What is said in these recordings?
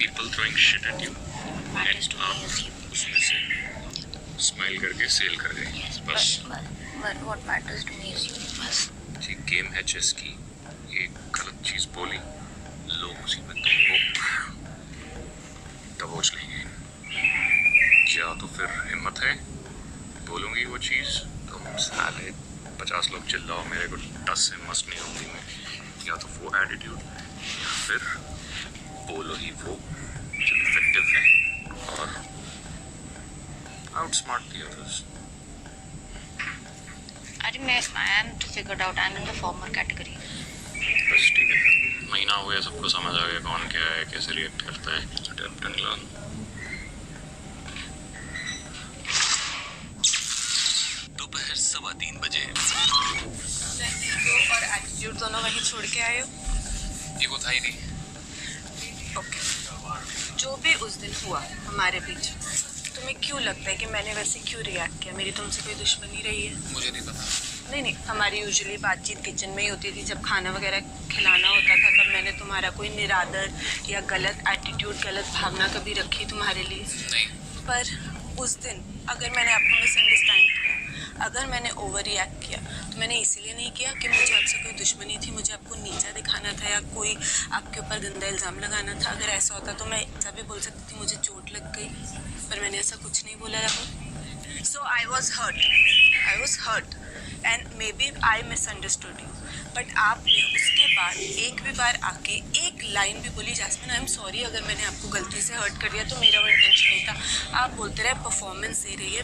people throwing shit at you and आप उसमें से स्माइल करके सेल कर गए। बस But what matters to me is you. बस ये गेम है चेस की, एक गलत चीज बोली लोग उसी में तुमको दबोच लेंगे। या तो फिर हिम्मत है बोलूंगी वो चीज, तुम साले 50 लोग चिल्लाओ मेरे को 10 से मस्त नहीं होंगी मैं, या तो वो एटीट्यूड, या फिर बोलो ही वो जो इफेक्टिव है और outsmart the others. I am to figured out. I'm in the former category. बस ठीक है, महीना हो गया, सबको समझ आ गया कौन क्या है, कैसे रिएक्ट करता है। Adapt and learn. दोपहर 3:15 बजे। और एटीट्यूड दोनों वहीं छोड़ के आए हो? ये वो था ही नहीं। ओके, जो भी उस दिन हुआ हमारे बीच, तुम्हें क्यों लगता है कि मैंने वैसे क्यों रिएक्ट किया? मेरी तुमसे कोई दुश्मनी रही है? मुझे नहीं पता। नहीं, हमारी यूजुअली बातचीत किचन में ही होती थी। जब खाना वगैरह खिलाना होता था तब मैंने तुम्हारा कोई निरादर या गलत एटीट्यूड, गलत भावना कभी रखी तुम्हारे लिए? नहीं। पर उस दिन अगर मैंने आपको मिसअंडरस्टैंड किया, अगर मैंने ओवर रिएक्ट किया, तो मैंने इसीलिए नहीं किया कि मुझे आपसे कोई दुश्मनी थी, मुझे आपको नीचा दिखाना था या कोई आपके ऊपर गंदा इल्ज़ाम लगाना था। अगर ऐसा होता तो मैं तभी बोल सकती थी मुझे चोट लग गई, पर मैंने ऐसा कुछ नहीं बोला Rahul. So I was hurt and maybe I misunderstood you, but आपने उसके बाद एक भी बार आके एक लाइन भी बोली, जैस्मिन आई एम सॉरी अगर मैंने आपको गलती से हर्ट कर दिया तो मेरा वो इंटेंशन नहीं था। आप बोलते रहे परफॉर्मेंस दे रही है,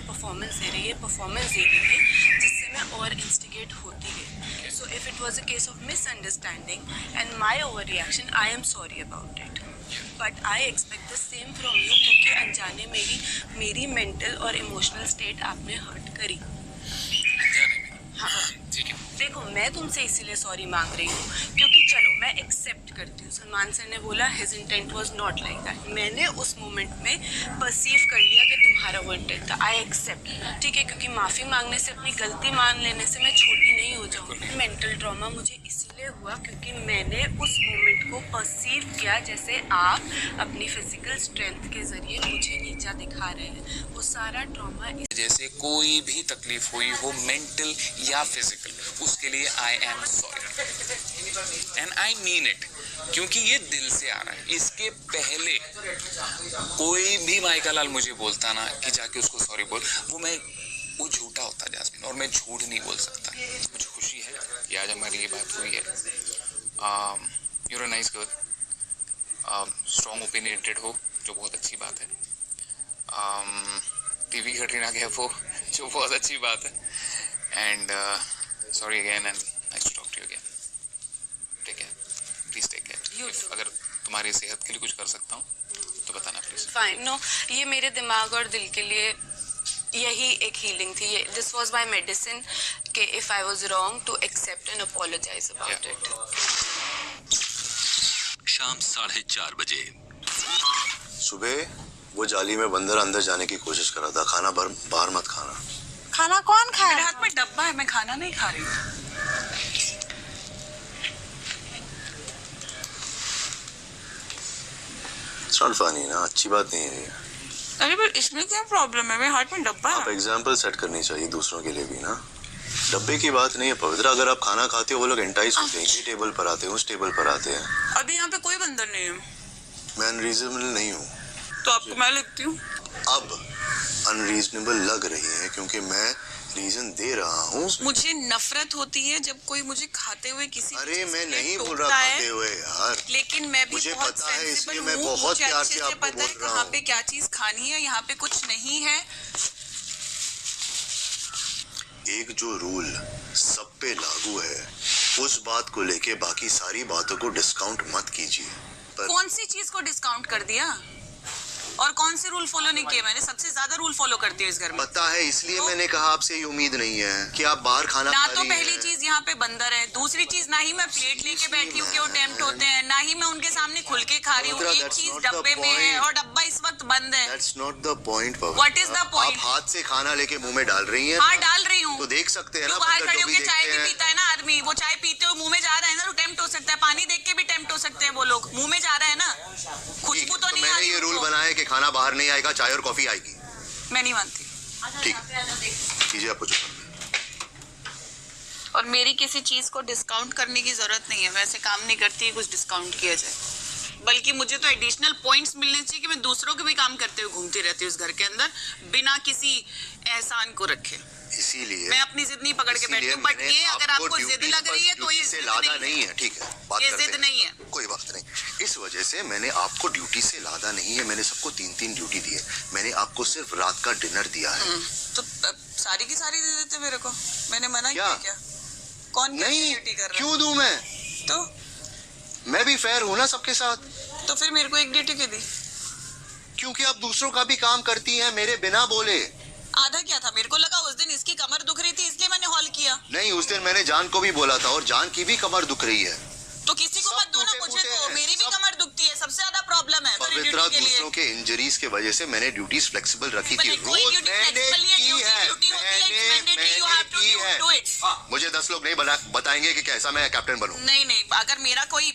जिससे मैं और इंस्टिगेट होती गई। So if it was a case of misunderstanding and my over reaction, I am sorry about it, but I expect the same from you, क्योंकि अनजाने में ही मेरी मेंटल और इमोशनल स्टेट आपने हर्ट करी। हाँ, ठीक है। देखो, मैं तुमसे इसीलिए सॉरी मांग रही हूँ क्योंकि चलो मैं एक्सेप्ट करती हूँ, सलमान सर ने बोला his intent was not like that, मैंने उस मोमेंट में परसीव कर लिया कि तुम्हारा वो इंटेंट था, आई एक्सेप्ट, ठीक है, क्योंकि माफ़ी मांगने से, अपनी गलती मान लेने से मैं छोटी नहीं हो जाऊँगी। मेंटल ट्रॉमा मुझे इसलिए हुआ क्योंकि मैंने उस मोमेंट को परसीव किया जैसे आप अपनी फिजिकल स्ट्रेंथ के जरिए मुझे नीचा दिखा रहे हैं। वो सारा ट्रॉमा जैसे कोई भी तकलीफ हुई हो, मेंटल या फिजिकल, उसके लिए I am sorry and I mean it, क्योंकि ये दिल से आ रहा है। इसके पहले कोई भी माइका लाल मुझे बोलता ना कि जाके उसको सॉरी बोल, वो झूठा होता जैस्मिन, और मैं झूठ नहीं बोल सकता। मुझे खुशी है कि आज हमारी ये बात हुई है। You are a nice girl, strong opinionated हो, जो बहुत अच्छी बात है। टीवी कटरीना कैफ हो, जो बहुत अच्छी बात है। And sorry again and nice to talk to you again. Take care, please take care. अगर तुम्हारी सेहत के लिए कुछ कर सकता हूँ तो बताना प्लीज। फाइन, नो, ये मेरे दिमाग और दिल के लिए यही एक हीलिंग थी। ये दिस वाज माय मेडिसिन कि if I was wrong to accept and apologise about it. शाम 4:30 बजे। सुबह वो जाली में बंदर अंदर जाने की कोशिश कर रहा था। खाना बाहर मत खाना। खाना कौन खाए? मेरे हाथ में डब्बा है, मैं खाना नहीं खा रही हूँ। It's not funny ना, अच्छी बात नहीं है ये। अरे पर इसमें क्या प्रॉब्लम है? मेरे हाथ में डब्बा आप है। एग्जाम्पल सेट करनी चाहिए दूसरों के लिए भी ना। डब्बे की बात नहीं है पवित्र, अगर आप खाना खाते हो वो लोग एंटाइज होते हैं, ये टेबल पर आते हैं, उस टेबल पर आते हैं। अभी यहाँ पे कोई बंदर नहीं है। मैं अनरीजनेबल नहीं हूँ। तो आपको मैं लगती हूँ? अब अनरीजनेबल लग रही है क्योंकि मैं रीजन दे रहा हूँ। मुझे नफरत होती है जब कोई मुझे खाते हुए किसी अरे मैं नहीं बोल रहा खाते हुए यार, लेकिन मैं भी मुझे बहुत पता है, इसलिए सेंसिबल मैं हूँ। बहुत मुझे प्यार अच्छे से से आपको पता है बोल रहा कहाँ हूँ। पे क्या चीज खानी है, यहाँ पे कुछ नहीं है। एक जो रूल सब पे लागू है, उस बात को लेके बाकी सारी बातों को डिस्काउंट मत कीजिए। कौन सी चीज को डिस्काउंट कर दिया? और कौन से रूल फॉलो नहीं किए मैंने? सबसे ज्यादा रूल फॉलो करती हूँ इस घर में। पता है, इसलिए तो- मैंने कहा आपसे ये उम्मीद नहीं है कि आप बाहर खाना ना खा तो रही पहली हैं। चीज यहाँ पे बंदर है, दूसरी चीज ना ही मैं प्लेट लेके बैठी हूँ कि वो टेम्प्ट होते हैं, ना ही मैं उनके सामने खुल के खा रही हूँ। पवित्रा, एक that's चीज not the डब्बे में है point. और डब्बा इस वक्त बंद है। That's not the point, Pavitra. What is the point? आप हाथ से खाना लेके मुंह में डाल रही हैं। हाँ डाल रही हूँ। तो देख सकते हैं ना, तो बाहर बंदर खड़े जो भी होकर चाय देखते भी हैं। पीता है ना आदमी, वो चाय पीते हुए मुंह में जा रहा है ना, तो टेम्प्ट हो सकता है। पानी देख के भी टेम्प्ट हो सकते हैं वो लोग, मुंह में जा रहा है ना, खुशबू तो नहीं आ मैंने रही ये रूल उनको। बनाया कि खाना बाहर नहीं आएगा, चाय और कॉफी आएगी। मैं नहीं मानती। ठीक, कीजिए आपको जो करना है। और मेरी किसी चीज को डिस्काउंट करने की जरूरत नहीं है, वैसे काम नहीं करती कुछ डिस्काउंट किया जाए, बल्कि मुझे तो एडिशनल पॉइंट्स मिलने चाहिए कि मैं दूसरों के भी काम करते हुए घूमती रहती हूँ इस घर के अंदर बिना किसी एहसान को रखे। इसीलिए मैं अपनी जिद नहीं पकड़ के बैठी हूँ, बट ये अगर आपको जिद लग रही है तो ये से जिद लादा नहीं नहीं है। है। ठीक है, बात ये करते जिद हैं। नहीं है। कोई बात नहीं, इस वजह से मैंने आपको ड्यूटी से लादा नहीं है। मैंने सबको 3-3 ड्यूटी दी है। मैंने आपको सिर्फ रात का डिनर दिया है। तो सारी की सारी दे देते मेरे को, मैंने मना क्या? किया क्या? कौन नहीं, ड्यूटी कर रहा है? क्यों दूं मैं? तो मैं भी फेयर हूं ना सबके साथ। तो फिर मेरे को एक ड्यूटी क्यों दी? क्योंकि आप दूसरों का भी काम करती हैं मेरे बिना बोले। आधा क्या था? मेरे को लगा उस दिन इसकी कमर दुख रही थी इसलिए मैंने हॉल किया। नहीं, उस दिन मैंने जान को भी बोला था और जान की भी कमर दुख रही है। तो किसी को सब मत दो ना, मुझे टूटे-फूटे दो, हैं, मेरी भी सब। कमर दुखती है, सबसे ज्यादा प्रॉब्लम है मेरी पवित्रा, ड्यूटी के लिए। दूसरों के इंजरीज के वजह से मैंने ड्यूटीज फ्लेक्सिबल रखी थी। कोई रोज ड्यूटी मैंने flexible नहीं है, की ड्यूटी है। ड्यूटी होती है, it's mandatory, you have to की है। do it। मुझे 10 लोग नहीं बताएंगे कि कैसा मैं कैप्टन बनूं। नहीं नहीं, अगर मेरा कोई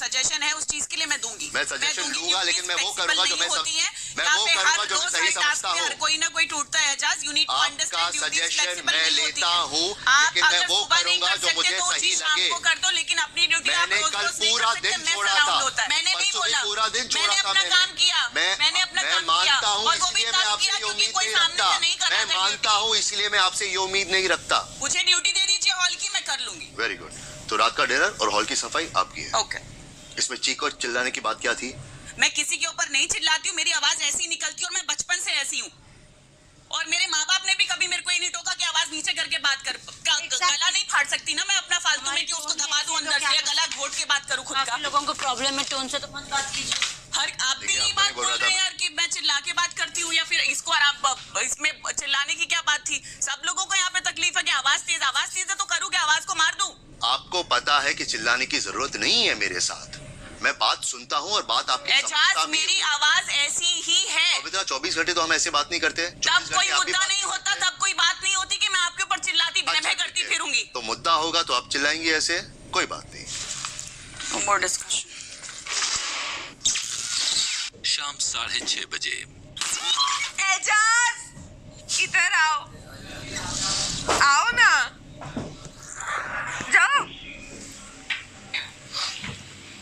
सजेशन है उस चीज के लिए मैं दूंगी। मैं सजेशन दूंगी, लूंगा, लेकिन मैं वो flexible करूंगा जो नहीं मैं होती है। मैं यहाँ वो पे करूंगा हर जो मैं रोज सही हर टास्क समझता पे हर हूँ। कोई ना कोई टूटता है। जस्ट यू नीड टू आपका अंडरस्टैंड ड्यूटीज सजेशन फ्लेक्सिबल मैं नहीं होती लेता है। हूँ, आप लेकिन मैं अगर वो सुबह नहीं करूंगा कर जो सकते मुझे तो सही चीज शाम लगे। को कर दो, लेकिन अपनी ड्यूटी आप मैंने रोज कल रोज नहीं पूरा कर सकते। दिन मैं छोड़ा सराउंड था। होता है। मैंने नहीं परसों भी बोला, पूरा दिन छोड़ा मैंने था अपना काम किया, मैंने अपना काम किया मानता हूँ, और वो भी इसलिए मैं तब आपसे किया ये क्योंकि उम्मीद कोई नहीं सामने रखता। से नहीं कर रहा मैं था मानता duty। हूँ, इसलिए मैं आपसे ये उम्मीद नहीं रखता। मुझे ड्यूटी दे दीजिए हॉल की, मैं कर लूंगी। Very good. तो रात का डिनर और हॉल की सफाई आपकी है। ओके। इसमें चीख और चिल्लाने की बात क्या थी? मैं किसी के ऊपर नहीं चिल्लाती हूँ, मेरी आवाज ऐसी निकलती है और मैं बचपन से ऐसी हूँ। और मेरे माँ बाप ने भी कभी मेरे को ये नहीं टोका कि आवाज नीचे करके बात कर। गला नहीं फाड़ सकती ना मैं अपना फालतू में कि उसको दबा दूं अंदर से या गला घोट के बात करूं खुद का। काफी लोगों को प्रॉब्लम है टोन से, तो मत बात कीजिए। हर आप भी देखिए, यही आपको बात नहीं बोल बोल रहा रहे हैं था यार कि मैं चिल्ला के बात करती हूँ या फिर इसको। और आप इसमें चिल्लाने की क्या बात थी? सब लोगों को यहाँ पे तकलीफ है कि आवाज तेज है तो करूँ क्या? आवाज को मार दूं? आपको पता है कि चिल्लाने की जरूरत नहीं है मेरे साथ। मैं बात सुनता हूँ और बात आपकी समझता एजाज, भी मेरी हूँ। आवाज ऐसी ही है। पवित्रा, 24 घंटे तो हम ऐसे बात नहीं करते। तब 24 कोई घंटे आप भी मुद्दा बात नहीं होता, करते हैं। तब कोई बात नहीं होती कि मैं आपके ऊपर चिल्लाती अच्छा, मैं करती ठीक है। फिरूंगी। तो मुद्दा होगा तो आप चिल्लाएंगे ऐसे, कोई बात नहीं। More discussion. शाम 6:30 बजे एजाज, इधर आओ, आओ ना, जाओ,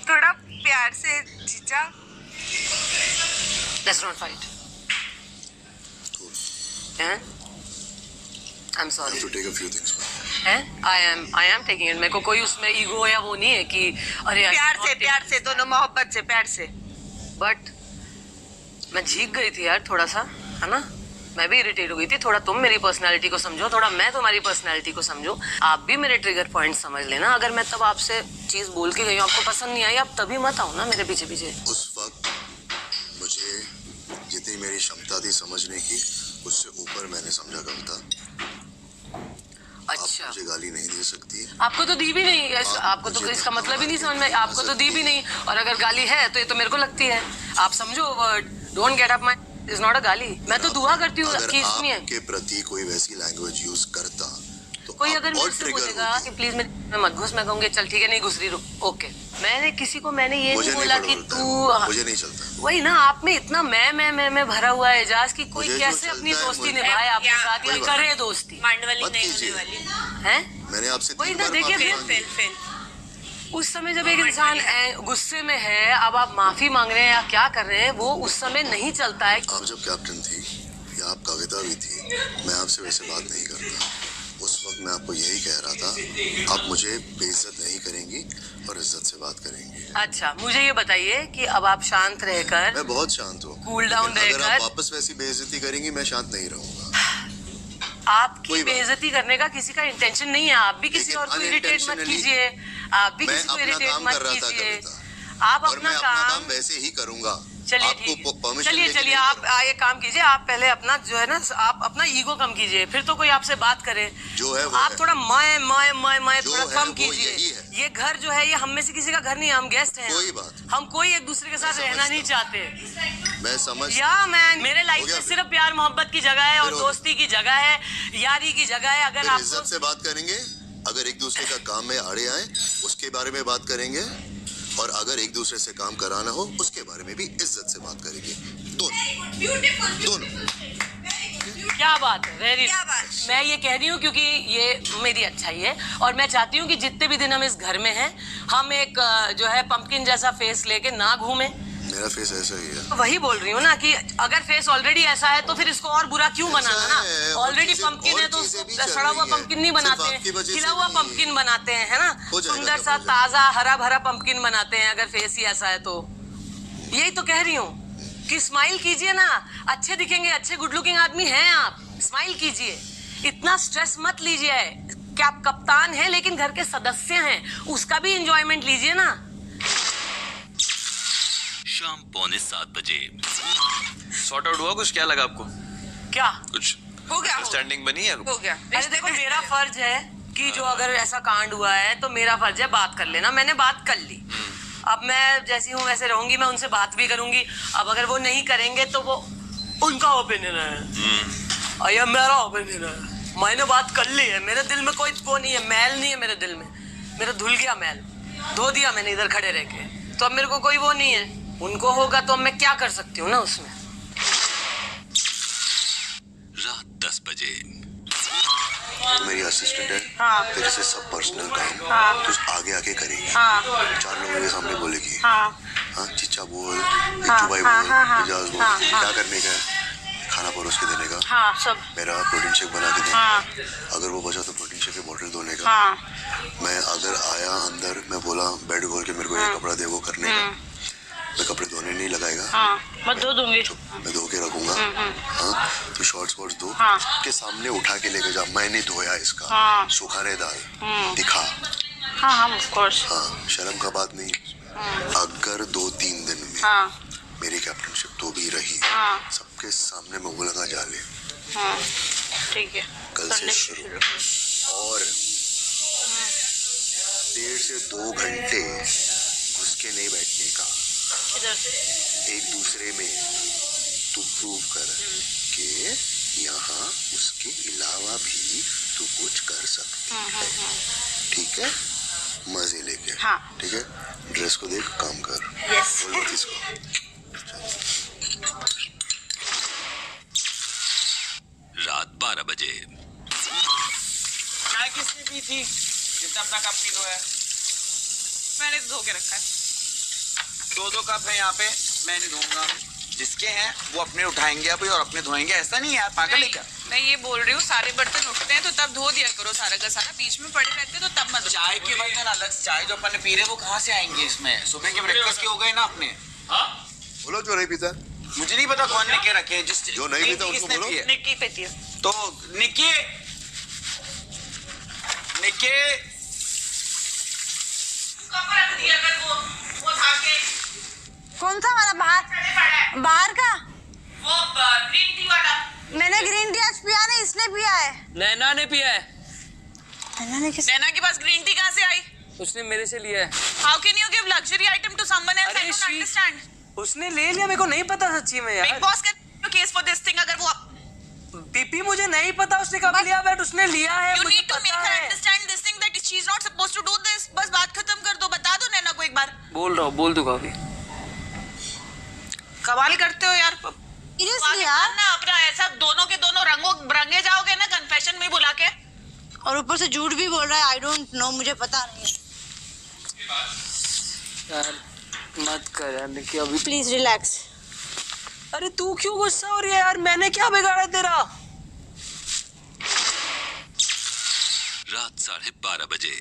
थोड़ा प्यार से जीजा। Let's not fight. हैं? I'm I sorry. have to take a few things back. हैं? I am taking it. मेरे को कोई उसमें ईगो या वो नहीं है कि अरे प्यार से दोनों मोहब्बत से, प्यार से। बट मैं झीक गई थी यार थोड़ा सा, है ना? मैं भी इरिटेट हो गई थी थोड़ा। तुम मेरी पर्सनालिटी को समझो, थोड़ा मैं तुम्हारी पर्सनालिटी को समझो। आप भी मेरे ट्रिगर पॉइंट समझ लेना। अगर मैं तब आपसे चीज बोल के गई हूँ, आपको पसंद नहीं आई, आप तभी मत आओ ना मेरे पीछे पीछे। उस वक्त मुझे जितनी मेरी क्षमता थी समझने की, उससे ऊपर मैंने समझा गलता। अच्छा, आप मुझे गाली नहीं दे सकती। आपको तो दी भी नहीं, आपको तो इसका मतलब ही नहीं समझ में। आपको तो दी भी नहीं, और अगर गाली है तो ये तो मेरे को लगती है। आप समझो, don't get up my is not a गाली। मैं तो दुआ करती हूँ कि इसमें है। आपके प्रति कोई वैसी लैंग्वेज यूज करता तो कोई आप अगर और मेरे से ट्रिगर बोलेगा होती। कि प्लीज मैं मत घुस, मैं कहूंगी चल ठीक है, नहीं घुस रही, रुक, ओके। मैंने किसी को मैंने ये मुझे नहीं नहीं बोला कि पड़ता तू है, मुझे नहीं चलता। वही ना, आप में इतना मैं भरा हुआ है एजाज की कोई मुझे जो कैसे अपनी चलता है, दोस्ती मुझे- निभाए आपके या- साथ या कोई बात करे दोस्ती, मांडवाली मत नहीं कीजिए। होने वाली। हैं? मैंने आपसे वही 3 ना, बार देखिए, माफी फिर- मांगी। उस समय जब एक इंसान गुस्से में है, अब आप माफी मांग रहे हैं या क्या कर रहे हैं, वो उस समय नहीं चलता है। आप जब कैप्टन थी या आप कविता भी थी, मैं आपसे वैसे बात नहीं करता। उस वक्त मैं आपको यही कह रहा था, आप मुझे बेइज्जत नहीं करेंगी और इज्जत से बात करेंगी। अच्छा, मुझे ये बताइए कि अब आप शांत रहकर, मैं बहुत शांत हूँ। कूल डाउन लेकिन अगर आप रहकर, वापस वैसी बेइज्जती करेंगी, मैं शांत नहीं रहूंगा। आपकी कोई बात बेइज्जती करने का किसी का इंटेंशन नहीं है। आप भी किसी लेकिन और को इरिटेट मत unintentionally कीजिए, आप भी मैं किसी को अपना इरिटेट काम मत कर रहा था कीजिए। कविता, आप और अपना मैं अपना काम काम वैसे ही करूंगा चलिए आपको ठीक है, permission चलिए लेके चलिए नहीं आप करूँ। ये काम कीजिए, आप पहले अपना जो है ना, आप अपना ईगो कम कीजिए, फिर तो कोई आपसे बात करे। जो है वो आप है। थोड़ा मैं जो थोड़ा है कम वो कीजिए। यही है। ये घर जो है ये हम में से किसी का घर नहीं है, हम गेस्ट हैं। कोई बात। हम कोई एक दूसरे के साथ मैं रहना नहीं समझता चाहते। मैं समझ या मैं मेरे लाइफ हो गया में फिर। सिर्फ प्यार मोहब्बत की जगह है और फिर हो गया। दोस्ती की जगह है, यारी की जगह है। अगर फिर आप इज्जत से बात करेंगे। अगर एक दूसरे का काम में आड़े आए उसके बारे में बात करेंगे, और अगर एक दूसरे से काम कराना हो उसके बारे में भी इज्जत से बात करेंगे। दोनों क्या बात है, वेरी क्या बात? मैं ये कह रही हूँ क्योंकि ये मेरी अच्छाई है और मैं चाहती हूँ कि जितने भी दिन हम इस घर में हैं हम एक जो है पंपकिन जैसा फेस लेके ना घूमें। मेरा फेस ऐसा ही है। वही बोल रही हूँ ना कि अगर फेस ऑलरेडी ऐसा है तो फिर इसको और बुरा क्यों बनाना ऐसा है, ना। और ऑलरेडी चीजें- पंपकिन और है तो चीजें भी उसको चल सड़ा हुआ रही हैं। पंपकिन नहीं सिर्फ बनाते आपकी वजह हैं, से खिला हुआ नहीं। पंपकिन बनाते हैं, है ना। हो जाएगा, सुंदर सब सा हो जाएगा। ताजा हरा भरा पंपकिन बनाते हैं अगर फेस ही ऐसा है तो। यही तो कह रही हूँ कि स्माइल कीजिए ना, अच्छे दिखेंगे, अच्छे गुड लुकिंग आदमी हैं आप, स्माइल कीजिए। इतना स्ट्रेस मत लीजिए कि आप कप्तान हैं लेकिन घर के सदस्य हैं, उसका भी एंजॉयमेंट लीजिए ना। शाम 6:45 बजे। सॉर्ट आउट हुआ कुछ? क्या लगा आपको? क्या कुछ हो गया अंडरस्टैंडिंग बनी है? हो गया। अरे देखो मेरा फर्ज है कि जो अगर ऐसा कांड हुआ है तो मेरा फर्ज है बात कर लेना। मैंने बात कर ली, अब मैं जैसी हूँ वैसे रहूंगी, मैं उनसे बात भी करूंगी। अब अगर वो नहीं करेंगे तो वो उनका ओपिनियन है और ये मेरा ओपिनियन है। मैंने बात कर ली है, मेरे दिल में कोई वो नहीं है, मैल नहीं है मेरे दिल में। मेरा धुल गया मैल, धो दिया मैंने इधर खड़े रह के, तो अब मेरे को कोई वो नहीं है। उनको होगा तो अब मैं क्या कर सकती हूँ ना उसमें। रात 10 बजे। तो मेरी असिस्टेंट है। हाँ। तेरे से सब पर्सनल काम हाँ। तो आगे आके करेगी। हाँ। 4 लोगों के सामने बोलेगी। हाँ हाँ, चिच्चा बोल, बिच्छू भाई हाँ, बोल, हाँ, हाँ, इजाज बोल। हाँ, क्या करने का है? खाना परोस के देने का। हाँ सब। मेरा प्रोटीन शेक बना के देने हाँ। का। अगर वो बचा तो प्रोटीन शेक की बोतल धोने का। हाँ मैं अगर आया अंदर, मैं बोला बेड खोल के मेरे को ये कपड़ा दे, वो करने का। मैं कपड़े धोने नहीं लगाएगा। हाँ मैं धो दूंगी। मैं धो के रखूंगा। हाँ, तो शॉर्ट्स वॉर्ट्स धो हाँ। के सामने उठा के लेके जा। मैंने धोया इसका। हाँ। सुखाने डाल, दिखा। हाँ हाँ ऑफ कोर्स। हाँ, शर्म का बात नहीं। अगर 2-3 दिन में हाँ मेरी कैप्टनशिप तो भी रही, हाँ। सबके सामने मैं बोलूंगा जाले। हाँ ठीक है। कल से शुरू। और 1.5 से 2 घंटे घुस के नहीं बैठने का। एक दूसरे में तू प्रूव कर कि यहाँ उसके अलावा भी तू कुछ कर सकती है। ठीक है? मजे लेके। हाँ। ठीक है? ड्रेस को देख, काम कर। यस। बोल मत इसको। रात 12 बजे। चाय किसने पी थी जितना अपना कप पी दो है? मैंने तो धो के रखा है। 2-2 कप है यहाँ पे, मैं नहीं धोऊंगा। जिसके हैं वो अपने उठाएंगे अभी और अपने धोएंगे, ऐसा नहीं है यार, पागल है क्या? मैं ये बोल रही हूँ सारे बर्तन उठते हैं तो तब धो दिया करो सारा का सारा, बीच में पड़े रहते तो तब मत। चाय के बर्तन अलग, चाय जो अपन पी रहे हैं वो कहाँ से आएंगे इसमें? सुबह के ब्रेकफास्ट के हो गए ना अपने। बोलो जो नहीं पीता। मुझे नहीं पता कौन ने के रखे, जिस जो नहीं पीता उसको किसने बोलो। पिए? निक्की पीती है। तो निक्की, निक्की कौन सा वाला? बाहर बाहर का? वो ग्रीन टी वाला। मैंने ग्रीन टी आज पिया नहीं, इसने पिया है। नैना ने पिया है। नैना ने किस? नैना के पास ग्रीन टी कहाँ से आई? उसने मेरे से लिया है। How can you give luxury item to someone else? I don't she- understand. उसने ले लिया, मेरे को नहीं पता सच्ची में बिग यार। Boss can case for this thing अगर वो पीपी मुझे नहीं पता उसने कब लिया, बट उसने लिया है। यू मुझे नीड टू मेक पता हर है। Understand this thing that she is not supposed to do this. बस बात खत्म कर दो, बता दो नैना को एक बार। बोल रहा हूँ, बोल दूंगा अभी। कमाल करते हो यार। सीरियसली यार। ना अपना ऐसा दोनों के दोनों रंगे जाओगे ना कन्फेशन में बुला के। और ऊपर से झूठ भी बोल रहा है। आई डोंट नो, मुझे पता नहीं। यार मत कर यार निकी अभी। Please relax. अरे तू क्यों गुस्सा हो रही है यार? मैंने क्या बिगाड़ा तेरा? रात 12:30 बजे।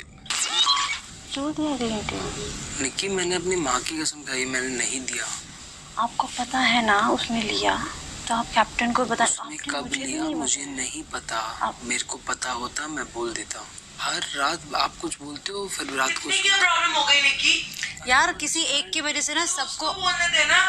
क्यों दिया ग्रीन टी? निकी मैंने अपनी माँ की कसम खाई, मैंने नहीं दिया। आपको पता है ना उसने लिया, तो आप कैप्टन को बता। उसने कब लिया मुझे नहीं पता। मेरे को पता होता मैं बोल देता। हर रात आप कुछ बोलते हो, फिर रात को क्या प्रॉब्लम हो गई निकी? यार किसी एक की वजह से ना सबको बोलने देना।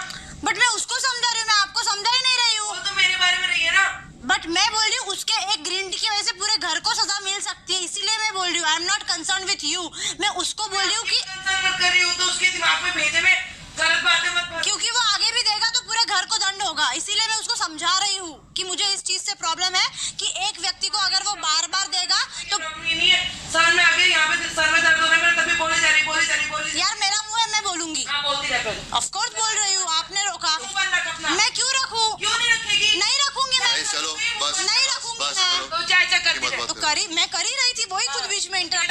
बट मैं उसको समझा रही हूँ, मैं आपको समझा ही नहीं रही हूँ। वो तो मेरे बारे में रही है ना। बट मैं बोल रही हूँ उसके एक ग्रीन टी की वजह से पूरे घर को सजा मिल सकती है, इसीलिए मैं बोल रही हूँ। I am not concern with you. मैं उसको बोल रही हूँ कि कंसर्न मत कर रही हूँ तो उसके दिमाग में भेजे में गलत बातें मत भर। क्योंकि वो आगे भी देगा तो पूरे घर को दंड होगा, इसीलिए मैं उसको समझा रही हूँ कि मुझे इस चीज से प्रॉब्लम है कि एक व्यक्ति को अगर वो बार बार देगा तो नहीं है, सर में आगे यहाँ पे सर में दर्द होने में तभी बोली जा रही। यार मेरा मुंह है, मैं बोलूंगी। हाँ बोलती रह। ऑफ कोर्स बोल रही हूँ, आपने रोका। अपना मैं क्यों रखूँ? क्यों नहीं रखेगी? नहीं रखूंगी मैं। चलो बस नहीं रखूंगी बस मैं। करो। तो चाचा करती रहे। तो करी, मैं कर ही रही थी, वही कुछ बीच में इंटरप्ट।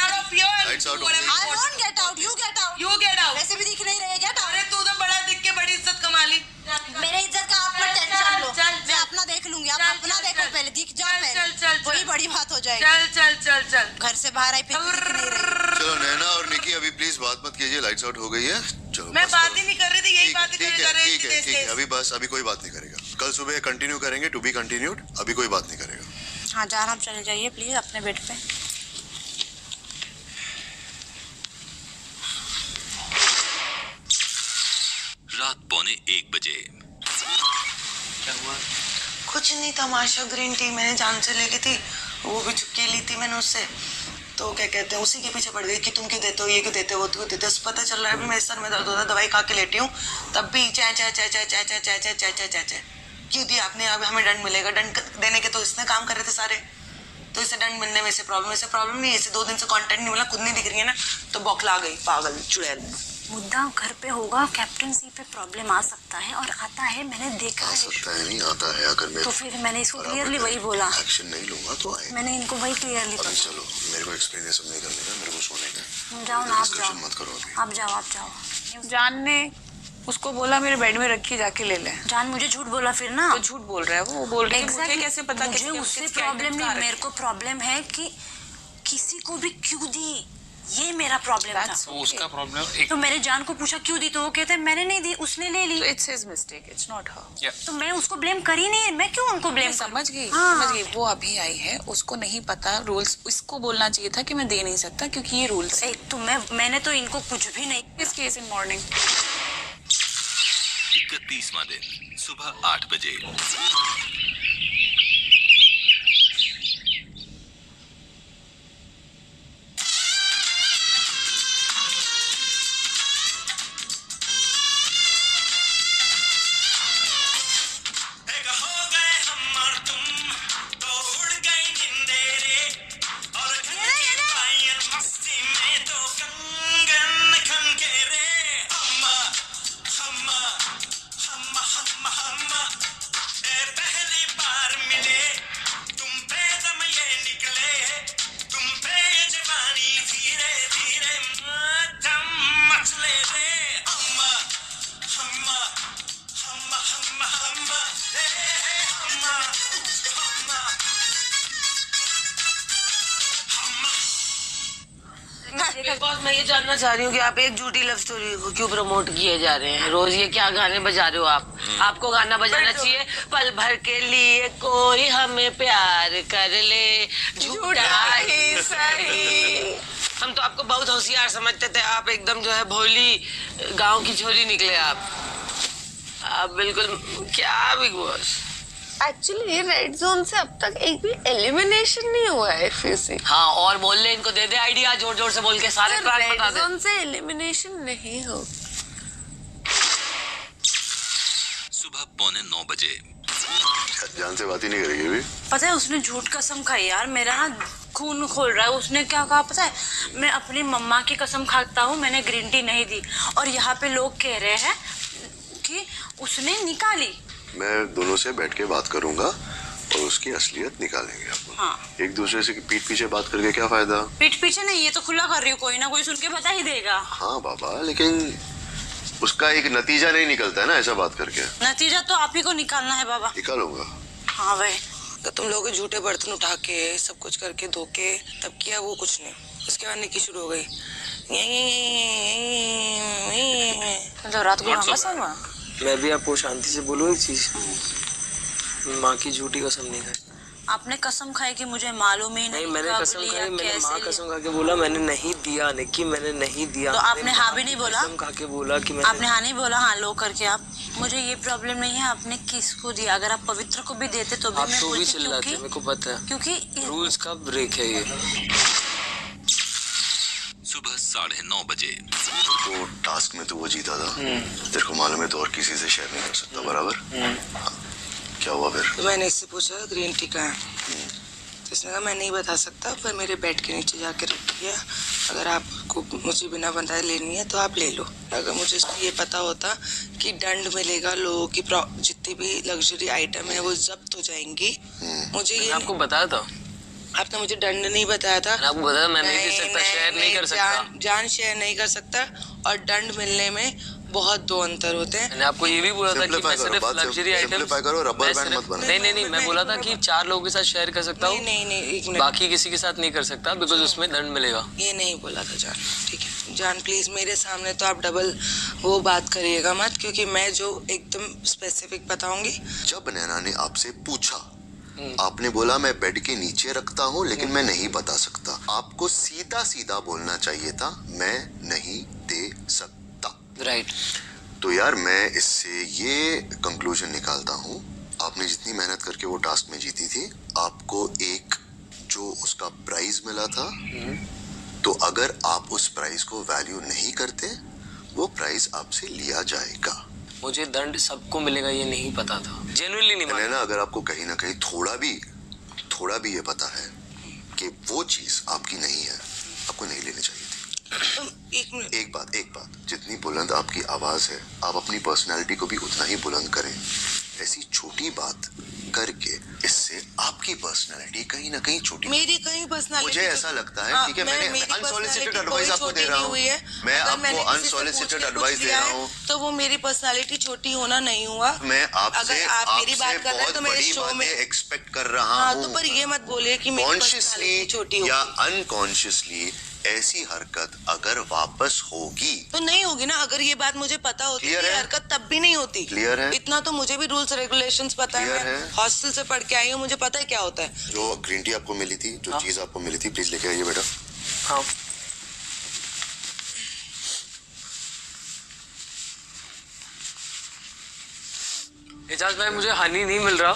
Lights out हो गई। I won't get out, you get out। You get out। वैसे भी दिख नहीं रहे, get out। अरे तू तो बड़ा दिख के बड़ी इज्जत कमा ली। मेरे इज्जत का आप पर टेंशन लो, मैं अपना देख लूंगी। आप अपना देखो पहले, दिख जाओ पहले, वही बड़ी बात हो जाएगी। चल घर से बाहर आई फिर दिख नहीं रही। चलो नैना और निकी अभी प्लीज बात मत कीजिए, लाइट्स आउट हो गई है। चलो मैं बस बात करो। ही नहीं कर रही थी, यही बात ठीक कर है रही ठीक थी। है ठीक है, अभी बस अभी कोई बात नहीं करेगा। कल सुबह कंटिन्यू करेंगे, टू बी कंटिन्यूड। अभी कोई बात नहीं करेगा। हाँ जान, आप चले जाइए प्लीज अपने बेड पे। रात 1:45 क्या हुआ? कुछ नहीं, तमाशा ग्रीन टी मैंने जान से लेके थी, वो भी चुपके ली थी मैंने उससे। तो क्या कहते हैं, उसी के पीछे पड़ गई कि तुम क्यों देते हो, ये क्यों देते हो, वो क्यों देते हो। पता चल रहा है अभी मेरे सर में दर्द होता है, दवाई खा के लेटी हूँ, तब भी चा चा चा चा चा चा चा चा चा चा चा चा क्यों दिया आपने? अब हमें दंड मिलेगा, दंड देने के तो इसने काम कर रहे थे सारे, तो इसे दंड मिलने में इसे प्रॉब्लम नहीं है। इसे 2 दिन से कंटेंट नहीं मिला, खुद नहीं दिख रही है ना, तो बौखला गई पागल चुड़ैल। मुद्दा घर पे होगा, कैप्टनसी पे प्रॉब्लम आ सकता है और आता है, मैंने देखा आ है। सकता है नहीं आता है, अगर मैं तो फिर मैंने इसको क्लियरली वही बोला, एक्शन नहीं लूंगा तो आए। मैंने इनको वही क्लियरली अभी चलो, मेरे को एक्सप्लेन सब नहीं करने का, मेरे को सोने का। जाओ ना, आप डिस्कशन जाओ, मत करो अभी। आप जाओ, आप जाओ। जान ने उसको बोला मेरे बेड में रखी, जाके ले ले। जान मुझे झूठ बोला फिर ना। तो झूठ बोल रहा है वो बोल रही है। मुझे Exactly, कैसे पता? मुझे उससे प्रॉब्लम नहीं, मेरे को प्रॉब्लम है कि किसी को भी क्यों दी, ये मेरा प्रॉब्लम था। वो उसका प्रॉब्लम। तो मैंने जान को पूछा क्यों दी, तो वो कहते हैं मैंने नहीं दी, उसने ले ली। It's his mistake, it's not her. तो मैं उसको ब्लेम कर ही नहीं, मैं क्यों उनको ब्लेम समझ गई, हाँ। समझ गई। वो अभी आई है, उसको नहीं पता रूल्स। इसको बोलना चाहिए था कि मैं दे नहीं सकता क्योंकि ये रूल्स। एक तो मैंने तो इनको कुछ भी नहीं। इस केस इन मॉर्निंग 31वां दिन सुबह 8 बजे। मैं ये जानना चाह रही हूँ कि आप एक झूठी लव स्टोरी को क्यों प्रमोट किए जा रहे हैं रोज? ये क्या गाने बजा रहे हो आप? आपको गाना बजाना चाहिए, पल भर के लिए कोई हमें प्यार कर ले, झूठा ही सही। हम तो आपको बहुत होशियार समझते थे, आप एकदम जो है भोली गांव की छोरी निकले आप बिल्कुल। क्या big boss? Actually red zone से अब तक एक भी एलिमिनेशन नहीं हुआ है फिर से। हाँ, और बोल ले इनको, दे दे आइडिया, जोर जोर से बोल के सारे प्लान बता दे। रेड जोन से एलिमिनेशन नहीं हो। सुबह 8:45 बजे। जान से बात ही नहीं करेगी अभी। पता है उसने झूठ कसम खाई यार, मेरा ना खून खोल रहा है। उसने क्या कहा पता है, मैं अपनी मम्मा की कसम खाता हूँ मैंने ग्रीन टी नहीं दी, और यहाँ पे लोग कह रहे हैं कि उसने निकाली। मैं दोनों से बैठ के बात करूंगा और उसकी असलियत निकालेंगे अपन। हाँ। एक दूसरे से पीठ पीछे बात करके क्या फायदा? पीठ पीछे नहीं, ये तो खुला कर रही हूँ, कोई ना कोई सुन के बता ही देगा। हाँ बाबा, लेकिन उसका एक नतीजा नहीं निकलता है ना ऐसा बात करके। नतीजा तो आप ही को निकालना है बाबा। निकालूंगा। हाँ भाई। तो तुम लोगों के झूठे बर्तन उठा के सब कुछ करके धोके तब किया, वो कुछ नहीं। उसके बाद निकी शुरू हो गई। मतलब रात को हमला हुआ। मैं भी आपको शांति से बोलूं एक चीज, माँ की झूठी कसम नहीं खाई। आपने कसम खाई कि मुझे मालूम ही नहीं, मैंने कसम खाई, मैंने माँ कसम खा के बोला मैंने नहीं दिया, निकी मैंने नहीं दिया। तो आपने हाँ भी नहीं बोला? कसम खा के बोला कि आपने हाँ नहीं बोला, हाँ लो करके आप मुझे ये प्रॉब्लम नहीं है आपने किसको दिया, अगर आप पवित्र को भी देते तो भी आप मैं तो भी बोलती, चिल्लाते, मेरे को पता है क्योंकि रूल्स का ब्रेक है ये। सुबह 9:30 बजे। तो टास्क में तो वो जीता था, तेरे को मालूम है, तो और किसी से शेयर नहीं कर सकता, बराबर? हाँ। क्या हुआ फिर? तो मैंने इससे पूछा ग्रीन टी कहाँ है, तो इसने कहा मैं नहीं बता सकता, पर मेरे बेड के नीचे जाके रखी है, अगर आपको मुझे बिना बताए लेनी है तो आप ले लो। अगर मुझे ये पता होता कि दंड मिलेगा, लोगों की जितनी भी लग्जरी आइटम है वो जब्त हो जाएंगी, मुझे ये आपको बताया था, आपने मुझे दंड नहीं बताया था। आपको बताया मैं नहीं दे सकता, शेयर नहीं कर सकता, जान शेयर नहीं कर सकता, और दंड मिलने में बहुत दो अंतर होते हैं। मैंने आपको ये भी बोला था कि मैं सिर्फ लग्जरी आइटम, नहीं, मैं बोला था कि 4 लोगों के साथ शेयर कर सकता हूँ, नहीं, बाकी किसी के साथ नहीं कर सकता, बिकॉज उसमें दंड मिलेगा। ये नहीं बोला था जान, ठीक है जान, प्लीज मेरे सामने तो आप डबल वो बात करिएगा मत, क्योंकि मैं जो एकदम स्पेसिफिक बताऊंगी। जब नैना ने आपसे पूछा, आपने बोला मैं बेड के नीचे रखता हूँ, लेकिन मैं नहीं बता सकता। आपको सीधा सीधा बोलना चाहिए था, मैं नहीं दे सकता। राइट। तो यार मैं इससे ये कंक्लूजन निकालता हूँ, आपने जितनी मेहनत करके वो टास्क में जीती थी, आपको एक जो उसका प्राइज मिला था, तो अगर आप उस प्राइज को वैल्यू नहीं करते, वो प्राइज आपसे लिया जाएगा। मुझे दंड सबको मिलेगा ये नहीं पता था, जेन्युइनली नहीं माना। अगर आपको कहीं ना कहीं थोड़ा भी ये पता है कि वो चीज आपकी नहीं है, आपको नहीं लेनी चाहिए थी। एक बात, जितनी बुलंद आपकी आवाज है, आप अपनी पर्सनालिटी को भी उतना ही बुलंद करें। ऐसी छोटी बात करके इससे आपकी पर्सनालिटी कहीं ना कहीं छोटी, मेरी कहीं पर्सनालिटी, मुझे ऐसा लगता है, ठीक है, मैंने अनसॉलिसिटेड एडवाइस आपको दे रहा हूँ, मैं आपको अनसॉलिसिटेड एडवाइस दे रहा हूँ, तो वो मेरी पर्सनालिटी छोटी होना नहीं हुआ। मैं आपसे आप मेरी बात कर रहे हैं तो मेरे शो में एक्सपेक्ट कर रहा हूँ, तो पर ये मत बोलिए कि मेरी पर्सनालिटी छोटी होगी या अनकॉन्शियसली ऐसी हरकत अगर वापस होगी तो नहीं होगी ना। अगर ये बात मुझे पता होती है, हरकत तब भी नहीं होती। क्लियर है? इतना तो मुझे भी रूल्स रेगुलेशंस पता है, हॉस्टल से पढ़ के आई हूँ, मुझे पता है क्या होता है। जो ग्रीन टी आपको मिली थी, जो चीज आपको मिली थी, प्लीज लेके आइए बेटा। हाँ। एजाज भाई, मुझे हनी नहीं मिल रहा,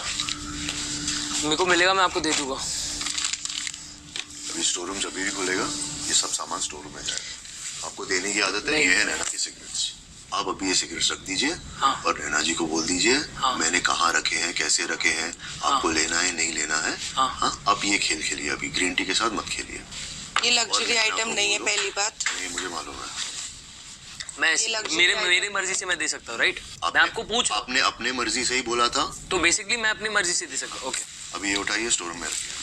मेरे को मिलेगा, मैं आपको दे दूंगा। अभी स्टोर रूम जब भी खुलेगा, ये सब सामान स्टोर रूम में जाएगा। आपको देने की आदत है, ये है नैना की सिगरेट्स, आप अभी ये सिगरेट्स रख दीजिए। हाँ। और नैना जी को बोल दीजिए, हाँ। मैंने कहाँ रखे हैं, कैसे रखे हैं, आपको हाँ। लेना है नहीं लेना है। हाँ। हाँ? आप ये खेल खेलिए, अभी ग्रीन टी के साथ मत खेलिए। ये लग्जरी आइटम नहीं है, पहली बात। नहीं, मुझे मालूम है, मैं मेरे मर्जी से मैं दे सकता हूँ, राइट? मैं आपको पूछ, आपने अपने मर्जी से ही बोला था, तो बेसिकली मैं अपनी मर्जी से दे सकता हूँ। ओके, अभी ये उठाइए, स्टोर रूम में रखिए।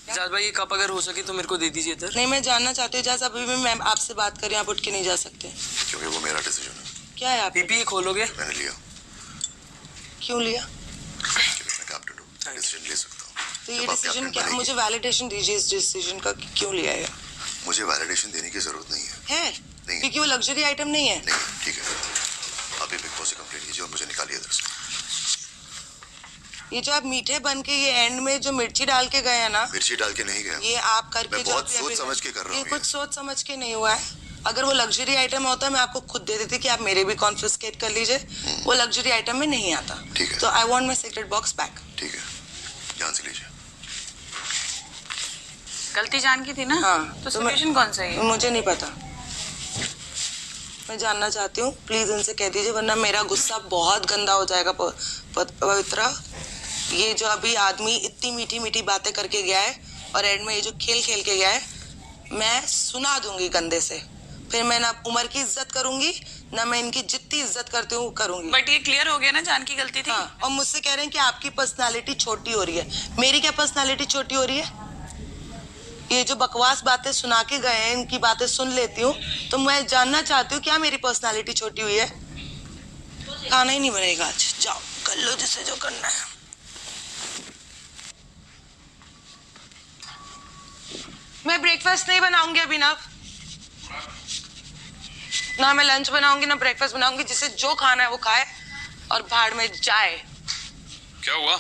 इजाज भाई, ये कप अगर हो सके तो मेरे को दे दीजिए इधर। नहीं, मैं जानना चाहती हूँ इजाज, अभी भी मैं आपसे बात कर रही हूँ, आप उठ के नहीं जा सकते, क्योंकि वो मेरा डिसीजन है। क्या है आप पीपी खोलोगे? मैंने लिया। क्यों लिया? मैं कैप्टन हूँ, डिसीजन ले सकता हूँ। तो ये डिसीजन क्या, मुझे वैलिडेशन दीजिए इस डिसीजन का, क्यों लिया है? मुझे वैलिडेशन देने की जरूरत नहीं है। नहीं, क्योंकि वो लग्जरी आइटम नहीं है। नहीं, ठीक है, आप बिग बॉस से कंप्लेंट कीजिए और मुझे निकालिए इधर से। ये जो आप मीठे बन के ये एंड में जो मिर्ची डाल के गए हैं ना, मिर्ची डाल के नहीं गया, ये आप करके जो बहुत सोच समझ के कर रहा हूँ। ये कुछ सोच समझ के नहीं हुआ है। अगर वो लग्जरी आइटम होता मैं आपको खुद दे देती कि आप मेरे भी कॉन्फिस्केट कर लीजिए, वो लग्जरी आइटम में नहीं आता। ठीक है, तो I want my secret box back. ठीक है, ध्यान से लीजिए। गलती जान की थी ना? हाँ, तो सॉल्यूशन कौन सा है? मुझे नहीं पता, मैं जानना चाहती हूँ, प्लीज इनसे कह दीजिए, वरना मेरा गुस्सा बहुत गंदा हो जाएगा। पवित्रा, ये जो अभी आदमी इतनी मीठी मीठी बातें करके गया है और एंड में ये जो खेल खेल के गया है, मैं सुना दूंगी गंदे से, फिर मैं ना उम्र की इज्जत करूंगी ना मैं इनकी जितनी इज्जत करती हूँ करूंगी। बट ये क्लियर हो गया ना, जान की गलती थी। हाँ, और मुझसे कह रहे हैं कि आपकी पर्सनालिटी छोटी हो रही है। मेरी क्या पर्सनालिटी छोटी हो रही है? ये जो बकवास बातें सुना के गए हैं, इनकी बातें सुन लेती हूँ, तो मैं जानना चाहती हूँ क्या मेरी पर्सनालिटी छोटी हुई है? खाना ही नहीं बनेगा आज, जाओ कर लो जिसे जो करना है। मैं ब्रेकफास्ट नहीं बनाऊंगी अभी ना मैं लंच बनाऊंगी ना ब्रेकफास्ट बनाऊंगी। जिसे जो खाना है वो खाए और भाड़ में जाए। क्या हुआ?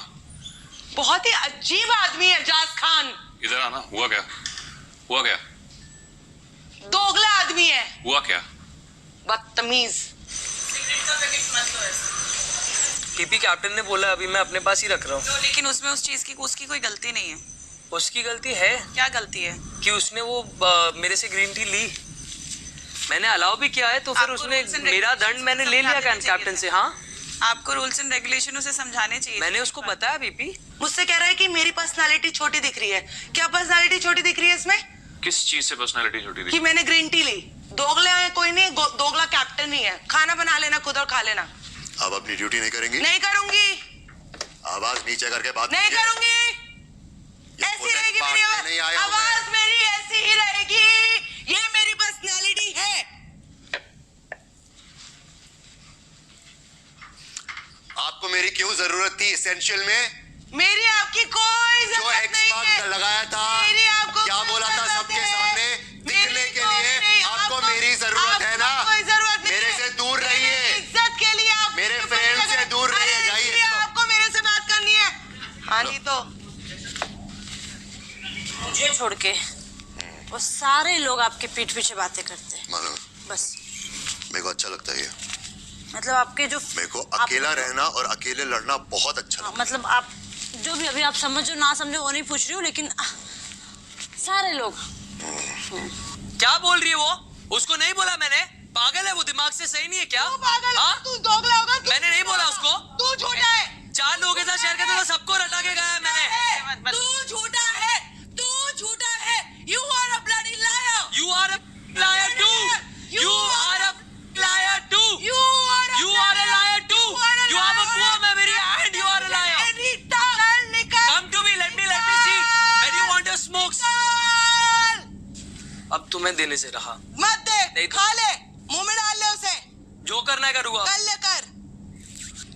बहुत ही अजीब आदमी है एजाज खान। इधर आना। हुआ क्या? हुआ क्या? दोगला आदमी है। हुआ क्या? बदतमीज। पीपी कैप्टन ने बोला अभी मैं अपने पास ही रख रहा हूँ। लेकिन उसमें उस चीज की उसकी कोई गलती नहीं है। उसकी गलती है। क्या गलती है? कि उसने वो मेरे से ग्रीन टी ली, मैंने अलाउ भी किया है, तो फिर उसने मेरा दंड मैंने ले लिया कैप्टन से। हाँ, आपको रूल्स एंड रेगुलेशन उसे समझाने चाहिए। मैंने उसको बताया बीपी। मुझसे कह रहा है कि मेरी पर्सनालिटी छोटी दिख रही है। क्या पर्सनालिटी छोटी दिख रही है इसमें? किस चीज से पर्सनालिटी छोटी कि दिखी? मैंने ग्रीन टी ली। दोगले आए कोई नहीं, दोगला कैप्टन ही है। खाना बना लेना खुद और खा लेना। अब अपनी ड्यूटी नहीं करेंगी? नहीं करूंगी। आवाज नीचे करके बात नहीं करूंगी। ऐसी रहेगी मेरी आवाज। आवाज मेरी ऐसी ही रहेगी। ये मेरी पर्सनालिटी है। आपको मेरी क्यों जरूरत थी एसेंशियल में? मेरी आपकी कोई जो जरूरत एक्स नहीं मार्क है। लगाया था, मेरी आपको क्या कोई बोला था जरूरत सबके है। सामने दिखने के लिए? नहीं, आपको मेरी जरूरत है ना? कोई जरूरत नहीं मेरे है। से दूर रहिए। इज्जत के लिए आप मेरे फ्रेंड से दूर रहिए, जाइए। आपको मेरे से बात करनी है। हाँ नहीं तो मुझे छोड़ के वो सारे लोग आपके पीठ पीछे बातें करते हैं। मानो बस मेरे को अच्छा लगता है ये। मतलब आपके जो मेरे को अकेला रहना और अकेले लड़ना बहुत अच्छा लगता है। मतलब आप जो भी अभी आप समझो ना समझो वो नहीं पूछ रही हूँ, लेकिन सारे लोग। क्या बोल रही है वो? उसको नहीं बोला मैंने। पागल है वो, दिमाग से सही नहीं है क्या? तू पागल है, तू दोगला होगा। मैंने नहीं बोला उसको। तू झूठा है। 4 लोगों के साथ शेयर करते तो सबको रटा के गया है मैंने। तू झूठा है। तू झूठा है। You are a bloody liar. You are a liar too. You are a liar too. You are a liar too. You have a poor memory and you are a liar. निकल। Come to me. Let me see. Where do you want your smokes? अब तुम्हें देने से रहा। मत दे। नहीं खा ले, मुंह में डाल ले उसे। जो करना है करूँगा। कर ले कर।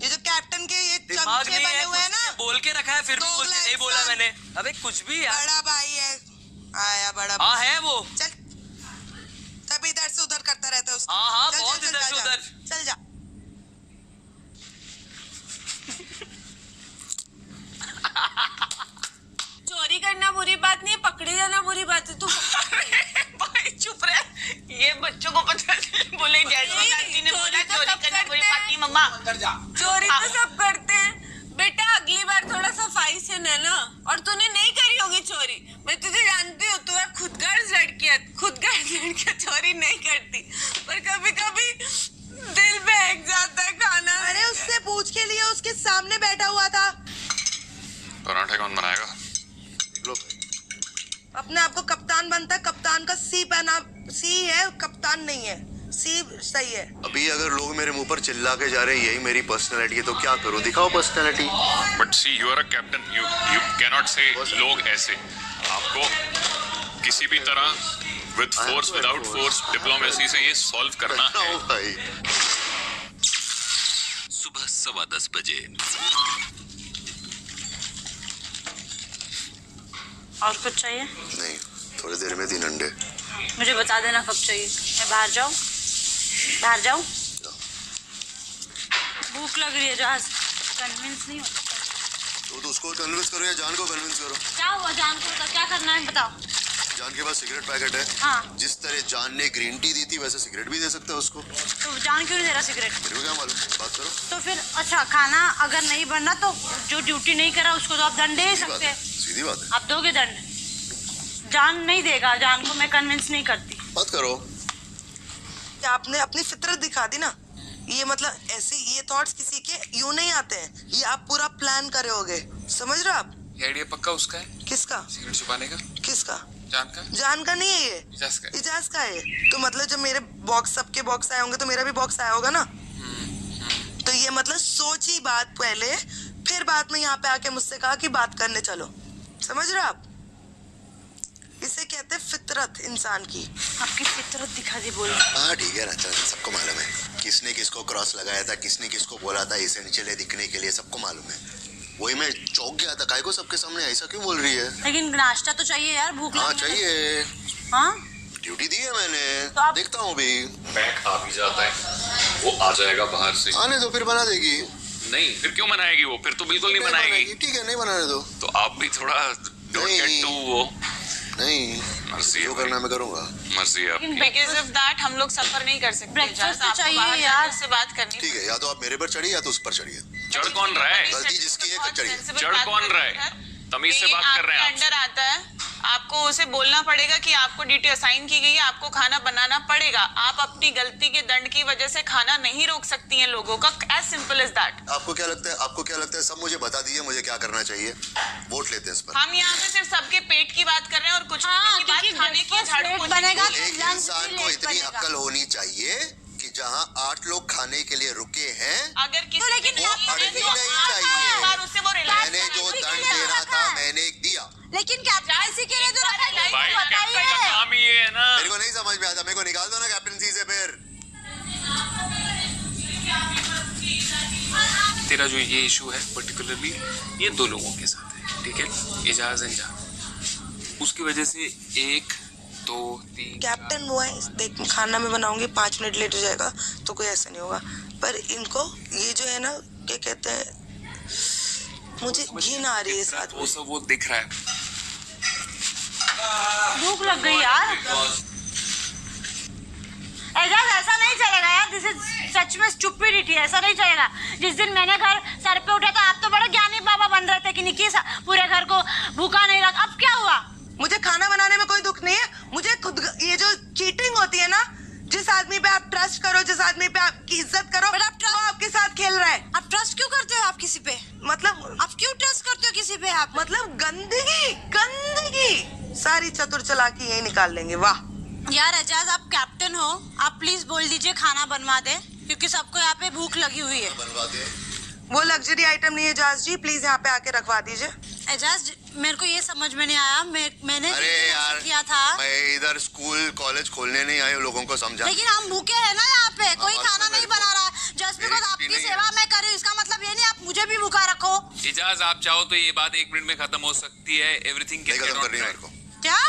ये जो कैप्टन के ये दिमाग चमचे नहीं बने है, हुए हैं ना। बोल के रखा है फिर भी कुछ नहीं बोला मैंने। अबे कुछ भी यार। बड़ा भाई है। आया बड़ा। हाँ है वो। चल। तब इधर से उधर करता रहता है उसको। हाँ चल, बहुत चल, इधर से जा, उधर। चल जा। चोरी करना बुरी बात नहीं है, पकड़े जाना बुरी बात है। तू भाई चुप रहे। ये बच्चों को पता चले बोले जैस्मिन आंटी ने बोला चोरी करना बुरी बात नहीं। मम्मा चोरी तो सब करते हैं बेटा, अगली बार थोड़ा सफाई से ना। और तूने नहीं करी होगी चोरी, मैं तुझे जानती हूँ। तू एक खुदगर्ज लड़की है। खुदगर्ज लड़कियां चोरी नहीं करती, पर कभी कभी दिल बहक जाता है खाना। अरे उससे पूछ के लिए, उसके सामने बैठा हुआ था। पराठे कौन बनाएगा? अपने आप को कप्तान बनता है। कप्तान का सी पहना, सी है, कप्तान नहीं है। सी सही है। अभी अगर लोग मेरे मुंह पर चिल्ला के जा रहे हैं यही मेरी पर्सनालिटी है, तो क्या करूं? दिखाओ personality. But see you are a captain, you can not say लोग ऐसे। आपको किसी भी तरह with force without force diplomacy से ये सॉल्व करना है। भाई सुबह 10:15 बजे। और कुछ चाहिए? नहीं, थोड़ी देर में 3 अंडे। मुझे बता देना कब चाहिए। मैं बाहर जाऊं? बाहर जाऊं? भूख लग रही है। जहाज कन्विंस नहीं होता। तो उसको कन्विंस करो या जान को कन्विंस करो। क्या हुआ जान को? तो क्या करना है बताओ। जान के पास सिगरेट पैकेट है। हाँ। जिस तरह जान ने ग्रीन टी दी थी वैसे सिगरेट भी दे सकता है उसको। तो जान क्यों नहीं दे रहा सिगरेट? मेरे को क्या मालूम, बात करो। तो फिर अच्छा, खाना अगर नहीं बनना तो जो ड्यूटी नहीं करा उसको तो आप दंड दे सकते हैं। सीधी बात है। आप दोगे दंड? जान नहीं देगा। जान को मैं कन्विंस नहीं करती। बात करो। आपने अपनी फितरत दिखा दी ना। ये मतलब ऐसे ये थॉट्स किसी के यूं नहीं आते हैं। ये आप पूरा प्लान करे होगे। समझ रहे हो आप? ये आइडिया पक्का उसका है? किसका? सिगरेट छुपाने का। किसका? जान का। जान का नहीं है ये, इजाज का। इजाज का है। तो मतलब जब मेरे बॉक्स, सबके बॉक्स आए होंगे तो मेरा भी बॉक्स आया होगा ना। तो ये मतलब सोची बात पहले, फिर बाद में यहाँ पे आके मुझसे कहा कि बात करने चलो। समझ रहे हो आप? इसे कहते हैं फितरत इंसान की। आपकी फितरत दिखा दी बोल। हाँ ठीक है अच्छा, सबको मालूम है किसने किसको क्रॉस लगाया था, किसने किसको बोला था इसे नीचे दिखने के लिए, सबको मालूम है। वही मैं चौंक गया था, काय को सबके सामने ऐसा क्यों बोल रही है? लेकिन नाश्ता तो चाहिए यार, भूख हाँ चाहिए। हाँ ड्यूटी दी है मैंने, तो आप... देखता हूँ भी। बैग आ भी जाता है, वो आ जाएगा बाहर से। आने दो, फिर बना देगी। नहीं फिर क्यों बनाएगी वो? फिर तो बिल्कुल नहीं बनाएगी। ठीक है नहीं बनाने दो। तो आप भी थोड़ा डोंट गेट टू वो। नहीं मर्जी जो करना मैं करूंगा। मर्जी है आपकी। बिकॉज ऑफ दैट हम लोग सफर नहीं कर सकते। Breakfast तो आपको चाहिए बाहर यार। जाके उससे बात करनी। ठीक है, या तो आप मेरे पर चढ़िए या तो उस पर चढ़िए। चढ़ कौन रहा है? गलती जिसकी है चढ़िए। चढ़ कौन रहा है? तमीज से बात कर रहे हैं अंडर आता है, आपको उसे बोलना पड़ेगा कि आपको ड्यूटी असाइन की गई है, आपको खाना बनाना पड़ेगा। आप अपनी गलती के दंड की वजह से खाना नहीं रोक सकती हैं लोगों का। As simple as that. आपको क्या लगता है? आपको क्या लगता है? सब मुझे बता दीजिए मुझे क्या करना चाहिए। वोट लेते हैं इस पर। हम यहाँ पे सिर्फ सबके पेट की बात कर रहे हैं और कुछ नहीं की बात खाने की, झाड़ू पोछे बनेगा की। एक इंसान को इतनी अक्ल होनी चाहिए कि जहाँ 8 लोग खाने के लिए रुके हैं, अगर किसी वो अड़नी नहीं चाहिए। मैंने जो दंड देना था मैंने दिया। लेकिन कैप्टनसी के लिए जो रखा है यही भाई तो कैप्टन का बताइए। काम ही ये है ना। मेरे को नहीं समझ में आता, मेरे को निकाल दो ना कैप्टनसी से फिर। तेरा जो ये इशू है पर्टिकुलरली ये 2 लोगों के साथ है, ठीक है, एजाज एंड जहां। उसकी वजह से 1 2 3 कैप्टन वो है, देख खाना मैं बनाऊंगी 5 मिनट लेट हो जाएगा तो कोई ऐसा नहीं होगा, पर इनको ये जो है ना क्या कहते हैं, मुझे घिन आ रही है इस आदमी। वो सब वो दिख रहा है। भूख लग गई यार। एजाज ऐसा नहीं चलेगा यार, दिस इज सच में स्टुपिडिटी। ऐसा नहीं चलेगा। जिस दिन मैंने घर सर पे उठा था आप तो बड़े ज्ञानी बाबा बन रहे थे कि निकी पूरे घर को भूखा नहीं रख। अब क्या हुआ? मुझे खाना बनाने में कोई दुख नहीं है, मुझे खुद ये जो चीटिंग होती है ना, जिस आदमी पे आप ट्रस्ट करो, जिस आदमी पे आपकी इज्जत करो, वो आपके साथ खेल रहा है। आप ट्रस्ट क्यों करते हो? आप किसी पे मतलब आप क्यों ट्रस्ट करते हो किसी पे? आप मतलब गंदगी गंदगी सारी चतुर चालाकी यही निकाल लेंगे। वाह यार एजाज, आप कैप्टन हो, आप प्लीज बोल दीजिए खाना बनवा दे, क्योंकि सबको यहाँ पे भूख लगी हुई है। बनवा दे। वो लग्जरी आइटम नहीं है एजाज जी, प्लीज यहाँ पे आके रखवा दीजिए। एजाज मेरे को ये समझ में नहीं आया, मैंने अरे यार किया था। मैं इधर स्कूल कॉलेज खोलने नहीं आया लोगों को समझा। लेकिन हम भूखे हैं ना यहाँ पे, कोई खाना नहीं बना रहा है। जस्ट बिकॉज आपकी सेवा मैं कर रही हूँ इसका मतलब ये नहीं आप मुझे भी भूखा रखो। एजाज आप चाहो तो ये बात 1 मिनट में खत्म हो सकती है। एवरीथिंग नहीं खत्म करनी है मेरे को। क्या?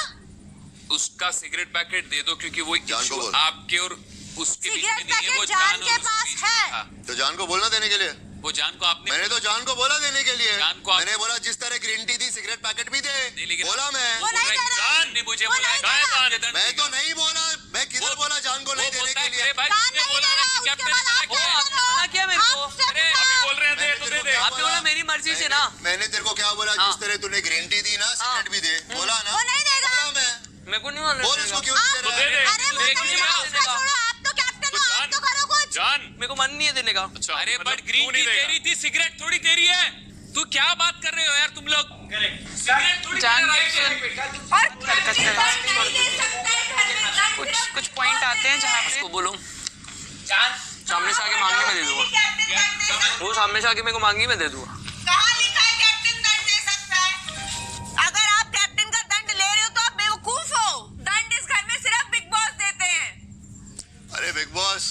उसका सिगरेट पैकेट दे दो, क्योंकि वो जान को बोल। आपके और उसके बीच सिगरेट में नहीं है, वो पैकेट जान के और उसके पास बीच में है। था। तो जान को बोलना देने के लिए। वो जान को आपने मैंने तो जान को बोला देने के लिए। जान को मैंने बोला जिस तरह ग्रीन टी दी सिगरेट पैकेट भी दे। नहीं, लेकिन बोला मैं। वो नहीं दे रहा। जान ने मुझे वो बोला नहीं है, दे रहा। जान मैं तो नहीं बोला, मैं किधर बोला जान को नहीं देने के लिए। भाई जान तुमने नहीं बोला दे ना रहा, कि उसके कैप्टन बाद आप बोला कैप्टन कि- हो। मना किया मेरे को। आपसे अरे पूछा। अभी बोल रहे हैं दे तो दे दे। आपने बोला मेरी मर्जी से ना। मैंने तेरे को क्या बोला? जिस तरह तूने ग्रीन टी दी ना सिगरेट भी दे। बोला ना? वो नहीं देगा। बोला मैं। मेरे को नहीं मालूम। बोल उसको क्यों नहीं दे तो रहा दे है? दे। अरे वो लेकिन तो ये बात उसका देगा। छोड़ो, आप तो कैप्टन हो, आप तो करो कुछ। जान मेरे को मन नहीं है देने का। अच्छा, अरे मतलब बट ग्रीन तू टी नहीं दे देगा। रही थी, सिगरेट थोड़ी दे रही है। तू क्या बात कर रहे हो यार तुम लोग? सिगरेट थोड़ी जान दे रही है। हरकत कुछ पॉइंट आते हैं जहाँ पे उसको बोलो सामने से आके मांगी मैं दे दूंगा। वो सामने से आके मेरे को मांगी मैं दे दूंगा। कहाँ लिखा है कैप्टन दंड दे सकता है? अगर आप कैप्टन का दंड ले रहे हो तो आप बेवकूफ हो। दंड इस घर में सिर्फ बिग बॉस देते हैं। अरे बिग बॉस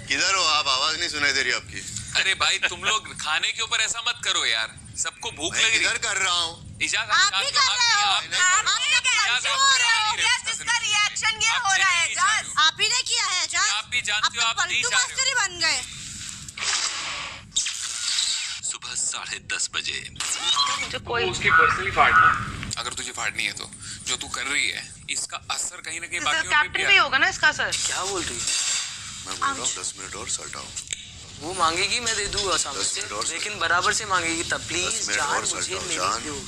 किधर हो आप? आवाज नहीं सुनाई दे रही आपकी। अरे भाई तुम लोग खाने के ऊपर ऐसा मत करो यार, सबको भूख मैं लग रही किधर कर रहा हूँ? इजाजत आप भी कर रहे हो। नहीं कर रहा। आप कैसे हो रहे हो? यस, इसका रिएक्शन ये हो रहा है जज। आप ही ने किया है एजाज। आप भी जानते हो, आप नहीं पलटू जा रहे हो। मास्टर ही बन गए। सुबह 10:30 बजे। मुझे कोई उसकी पर्सनली फाड़ना, अगर तुझे फाड़नी है तो जो तू कर रही है इसका असर कहीं ना कहीं बाकियों पे कैप्टन भी होगा ना इसका सर। क्या बोल रही है? मैं बोल रहा हूँ 10 मिनट और सल्ट आओ। वो मांगेगी मैं दे दूंगा सामने 10 मिनट और से, लेकिन बराबर से मांगेगी तब 10 प्लीज मिनट जान और मुझे सल्ट आओ। मेरी जान दो।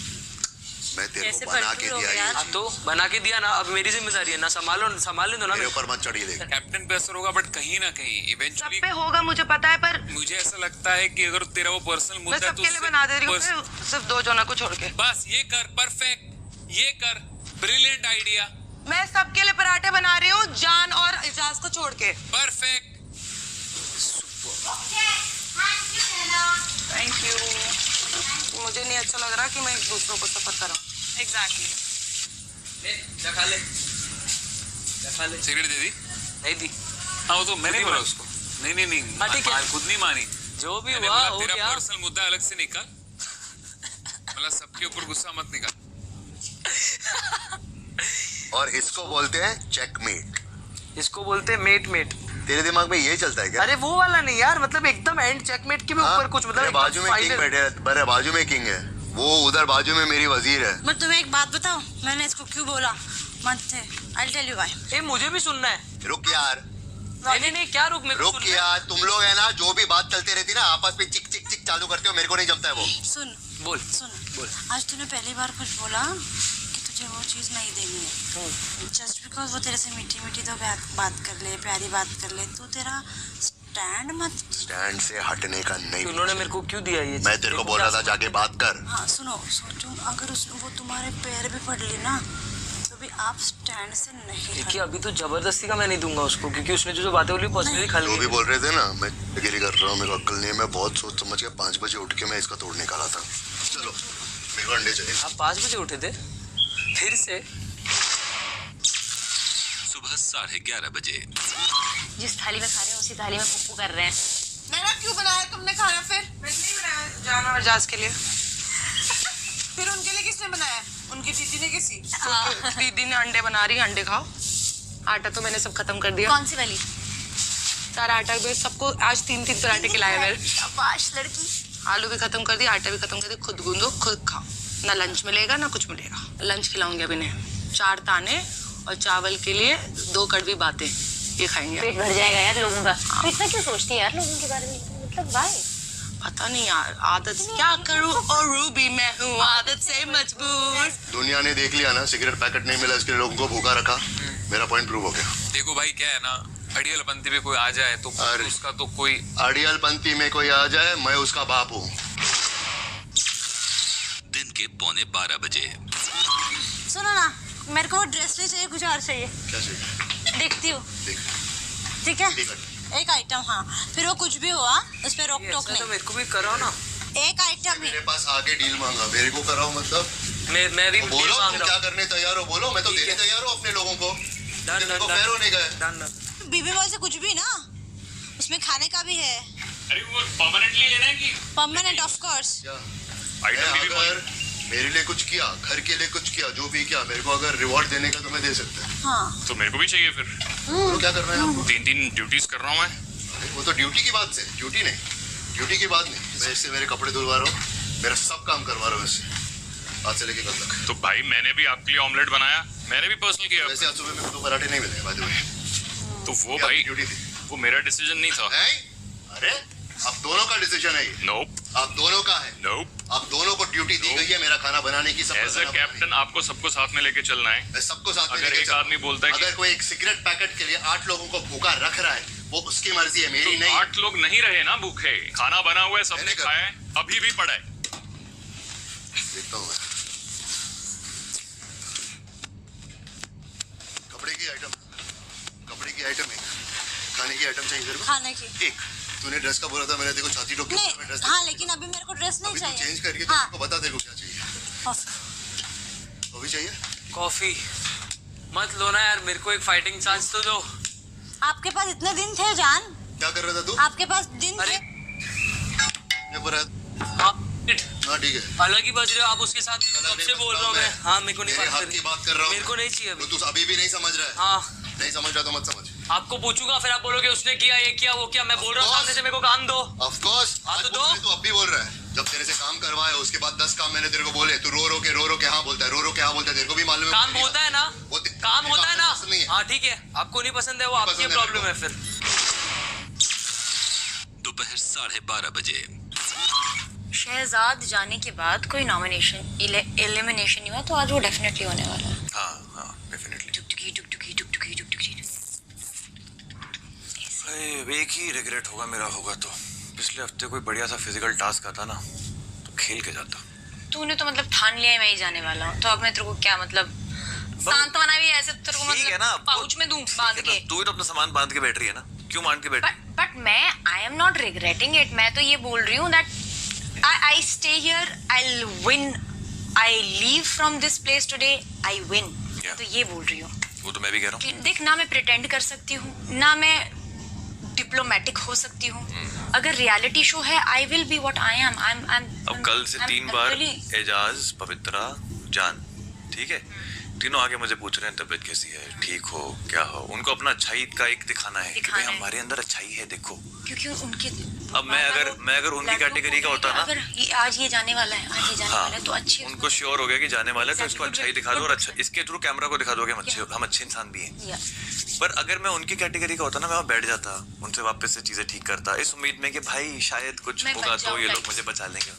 मैं तेरे कैसे को बना पलटू के लोग दिया यार? ये अब तो बना के दिया ना, अब मेरी जिम्मेदारी है ना, संभाल दो ना। मेरे ऊपर मत चढ़ी लेगा। कैप्टन पे असर होगा, बट कहीं ना कहीं सब इवेंचुअली पे होगा मुझे पता है, पर मुझे ऐसा लगता है कि अगर तेरा वो पर्सनल मैं मुद्दा है सबके लिए बना दे रही हूँ, सिर्फ 2 जनों को छोड़ के। बस ये कर, परफेक्ट, ये कर, ब्रिलियंट आइडिया, मैं सबके लिए पराठे बना रही हूँ, जान और एजाज को छोड़ के। परफेक्ट। Thank you. मुझे नहीं अच्छा लग रहा कि मैं दूसरों को सफर कराऊं। एग्जैक्टली। ले खा ले सिगरेट दे दी? नहीं दी। हाँ वो तो मैंने बोला उसको। नहीं हाँ, ठीक है। खुद नहीं मानी। जो भी मैंने हुआ बोला हो तेरा गया। पर्सनल मुद्दा अलग से निकाल, मतलब सबके ऊपर गुस्सा मत निकाल। और इसको बोलते हैं चेकमेट। इसको बोलते हैं मेट। तेरे दिमाग में ये चलता है क्या? अरे वो वाला नहीं यार, मतलब एकदम एंड चेकमेट के भी ऊपर कुछ, मतलब मेरे एकदम बाजू में किंग final। बैठे है, मेरे बाजू में किंग है वो, उधर बाजू में मेरी वजीर है। मैं तुम्हें एक बात बताऊं, मैंने इसको क्यों बोला? मत थे। I'll tell you why. ए मुझे भी सुनना है। रुक यार, नहीं क्या रुक, मेरे को रुक सुनना है। यार, तुम लोग है ना जो भी बात चलती रहती ना आपस में चिक चिक चिक चालू करते हो, मेरे को नहीं जमता है वो। सुन बोल। आज तूने पहली बार कुछ बोला कि तुझे वो चीज नहीं देनी है, जस्ट बिकॉज वो तेरे से मीठी मीठी तो बात कर ले, प्यारी बात कर ले, तू तेरा स्टैंड मत। स्टैंड से हटने का नहीं। उन्होंने मेरे को क्यों दिया ये? मैं तेरे को बोल रहा था जाके बात कर। हाँ सुनो, सोचो अगर वो तुम्हारे पैर भी पड़ ली ना तो भी आप स्टैंड से नहीं। देखिए अभी तो जबरदस्ती का मैं नहीं दूंगा उसको, क्योंकि उसने जो बातें बोली पर्सनली खा ली। जो भी बोल रहे थे ना, मैं गिरी कर रहा हूँ, मेरे को अक्ल नहीं है, मैं बहुत सोच समझ के 5 बजे उठ के मैं इसका तोड़ निकाला था। चलो मेरे को अंडे चाहिए। आप 5 बजे उठे थे फिर से? सुबह 11:30 बजे। जिस थाली में खा रहे हैं उसी थाली में पप्पू कर रहे हैं। मैंने क्यों बनाया तुमने खाना? फिर मैंने नहीं बनाया, जाना और जाज के लिए। फिर उनके लिए किसने बनाया? उनकी दीदी ने किसी? दीदी ने अंडे बना रही, अंडे खाओ। आटा तो मैंने सब खत्म कर दिया। कौन सी वाली? सारा आटा भी सबको आज 3-3 पराठे खिलाए मैंने। शाबाश लड़की। आलू भी खत्म कर दिया, आटा भी खत्म कर दिया, खुद गूंदो खुद खाओ। ना लंच मिलेगा ना कुछ मिलेगा। लंच खिलाऊंगी अभी इन्हें 4 ताने और चावल के लिए 2 कड़वी बातें, ये खाएंगे। पेट भर जाएगा यार लोगों का। तो इतना क्यों सोचती है यार लोगों के बारे में? मतलब भाई पता नहीं यार, आदत क्या करूं और रूबी मैं हूँ आदत से मजबूर। दुनिया ने देख लिया ना, सिगरेट पैकेट नहीं मिला इसके लिए लोगों को भूखा रखा। मेरा पॉइंट प्रूव हो गया। देखो भाई क्या है ना, अड़ियल पंथी में कोई आ जाए तो उसका तो कोई अड़ियल पंथी में कोई आ जाए, मैं उसका बाप हूँ। दिन के 11:45 बजे। सुनो ना, मेरे को ड्रेस नहीं चाहिए, कुछ और चाहिए। क्या चाहिए? देखती हूँ। ठीक है, एक आइटम। हाँ फिर वो कुछ भी हुआ उस पर रोक टोक नहीं। तो मेरे को भी कराओ ना एक आइटम। मेरे पास आके डील मांगा, मेरे को कराओ मतलब? मैं भी बोलो तुम क्या करने तैयार हो, बोलो। मैं तो देने तैयार हूँ अपने लोगों को। पैर होने गए बीबी मॉल से कुछ भी ना, उसमें खाने का भी है। अरे वो परमानेंटली लेना है कि? Permanent of course. अगर मेरे लिए कुछ किया, घर के लिए कुछ किया, जो भी किया, मेरे को अगर रिवॉर्ड देने का तो मैं दे सकता है। हाँ तो मेरे को भी चाहिए फिर। तो क्या कर रहे हैं आपको? 3 ड्यूटीज कर रहा हूँ मैं। वो तो ड्यूटी की बात से, ड्यूटी की बात नहीं। मैं इससे मेरे कपड़े धुलवा रहा हूँ, मेरा सब काम करवा रहा हूँ इससे, आज से लेके कल तक। तो भाई मैंने भी आपके लिए ऑमलेट बनाया, मैंने भी पर्सनल किया। वैसे आज सुबह में 2 पराठे नहीं मिले बाय द वे। तो वो भाई ड्यूटी थी, वो मेरा डिसीजन नहीं था। अरे आप दोनों का डिसीजन है ये। नोप। आप दोनों का है। नोप। आप दोनों को ड्यूटी दी गई है मेरा खाना बनाने की। एज अ कैप्टन आपको सबको साथ में लेके चलना है। मैं सबको साथ में अगर एक आदमी बोलता है अगर कोई एक सिगरेट पैकेट के लिए 8 लोगों को भूखा रख रहा है, वो उसकी मर्जी है, मेरी तो नहीं। 8 लोग नहीं रहे ना भूखे, खाना बना हुआ है, सबने खाया है, अभी भी पड़ा है। देखता हूँ मैं। कपड़े की आइटम एक, खाने की आइटम चाहिए तेरे को? खाने की एक। तूने ड्रेस का बोला था, मैंने देखो छाती टोक नहीं। ड्रेस। हाँ लेकिन अभी मेरे को ड्रेस नहीं चाहिए। चेंज करके हाँ। तो बता तेरे को क्या चाहिए। कॉफी चाहिए? कॉफी मत लो ना यार, मेरे को एक फाइटिंग चांस तो दो। आपके पास इतने दिन थे जान? क्या कर रहा था तू? आपके पास दिन थे? हाँ ठीक है। अलग ही बज रहे हो आप उसके साथ, कब से बोल रहा हूँ मैं। हाँ मेरे को नहीं बात कर रहा हूँ। मेरे को नहीं चाहिए तू अभी भी नहीं समझ रहा है? हाँ नहीं समझ रहा तो मत समझ। आपको पूछूंगा फिर आप बोलोगे उसने किया, ये किया, वो किया। मैं बोल रहा हूँ सामने से, मेरे को काम दो। Of course. हाँ तो दो। तू अब भी बोल रहा है। जब तेरे से काम करवाया उसके बाद 10 काम मैंने तेरे को बोले, तू रो रो के हाँ बोलता है, रो के हाँ बोलता है। तेरे को भी मालूम है काम होता है ना, काम होता है ना। हाँ ठीक है, आपको नहीं पसंद है वो आपकी प्रॉब्लम है। फिर दोपहर 12:30 बजे। शहजाद जाने के बाद कोई नॉमिनेशन एलिमिनेशन हुआ तो आज वो डेफिनेटली होने वाला है। हाँ डेफिनेटली। एक ही रिग्रेट होगा मेरा, होगा तो पिछले हफ्ते कोई बढ़िया सा फिजिकल टास्क आता ना तो खेल के जाता। तूने तो मतलब ठान लिया है मैं ही जाने वाला हूँ, तो अब मैं तेरे को क्या मतलब सांत्वना भी ऐसे तेरे को ठीक है ना, पाउच में दूं बांध के। तू भी तो अपना सामान बांध के बैठ रही है ना, क्यों बांध के बैठ? बट मैं I am not regretting it. मैं तो ये बोल रही हूँ that I stay here, I win, I leave from this place today, I win. तो ये बोल रही हूँ। वो तो मैं भी कह रहा हूँ। देख ना मैं प्रिटेंड कर सकती हूँ ना मैं डिप्लोमेटिक हो सकती हूँ। अगर रियलिटी शो है I will be what I am. अब कल से 3 बार एजाज, पवित्रा, जान, ठीक है? तीनों आगे मुझे पूछ रहे हैं तबीयत कैसी है, ठीक हो, क्या हो। उनको अपना अच्छाई का एक दिखाना है कि भाई हमारे अंदर अच्छाई है, देखो। क्योंकि उनके अब मैं अगर उनकी कैटेगरी का होता ना, अगर आज ये जाने वाला है, आज ये जाने वाला है, तो अच्छे उनको श्योर हो गया कि जाने वाला है, तो इसको अच्छाई दिखा दो और अच्छा इसके थ्रू कैमरा को दिखा दो कि हम अच्छे इंसान भी हैं। पर अगर मैं उनकी कैटेगरी का होता ना, मैं वहाँ बैठ जाता, उनसे वापस से चीजें ठीक करता, इस उम्मीद में कि भाई शायद कुछ होगा तो ये लोग मुझे बचा लेंगे।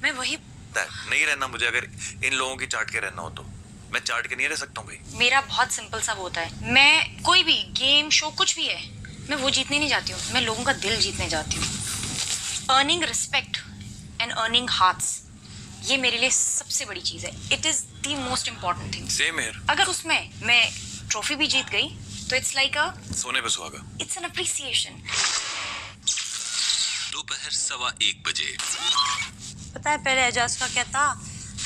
मैं वही नहीं रहना मुझे, अगर इन लोगों की चाट के रहना हो तो मैं चाट के नहीं रह सकता हूँ भाई। मेरा बहुत सिंपल सा होता है, मैं कोई भी गेम शो कुछ भी है, मैं वो जीतने नहीं जाती हूँ, मैं लोगों का दिल जीतने जाती हूँ। Earning respect and earning hearts, ये मेरे लिए सबसे बड़ी चीज है। It is the most important thing. Same here. अगर उसमें मैं ट्रॉफी भी जीत गई तो इट्स लाइक अ सोने पे सुहागा। It's an appreciation. दोपहर 1:15 बजे। पता है पहले एजाज का क्या था,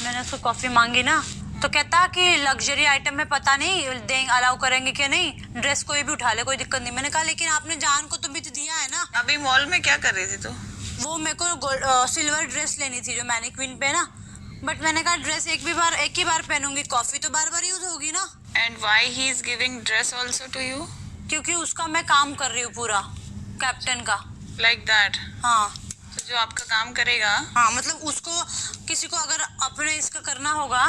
मैंने उसको कॉफी मांगी ना तो कहता कि लग्जरी आइटम में पता नहीं देंगे, अलाउ करेंगे कि नहीं, ड्रेस कोई भी उठा ले, कोई दिक्कत नहीं। मैंने कहा लेकिन आपने जान को तो भी तो दिया है ना। अभी मॉल में क्या कर रही थी तू? वो मेरे को सिल्वर ड्रेस लेनी थी जो मैनिक्विन पे ना, बट मैंने कहा ड्रेस एक ही बार पहनूंगी, कॉफी तो बार बार यूज होगी ना। And why he is giving dress also to you? क्योंकि उसका मैं काम कर रही हूँ पूरा, कैप्टन का। Like that? हाँ। तो जो आपका काम करेगा, हाँ मतलब उसको किसी को अगर अपने इसका करना होगा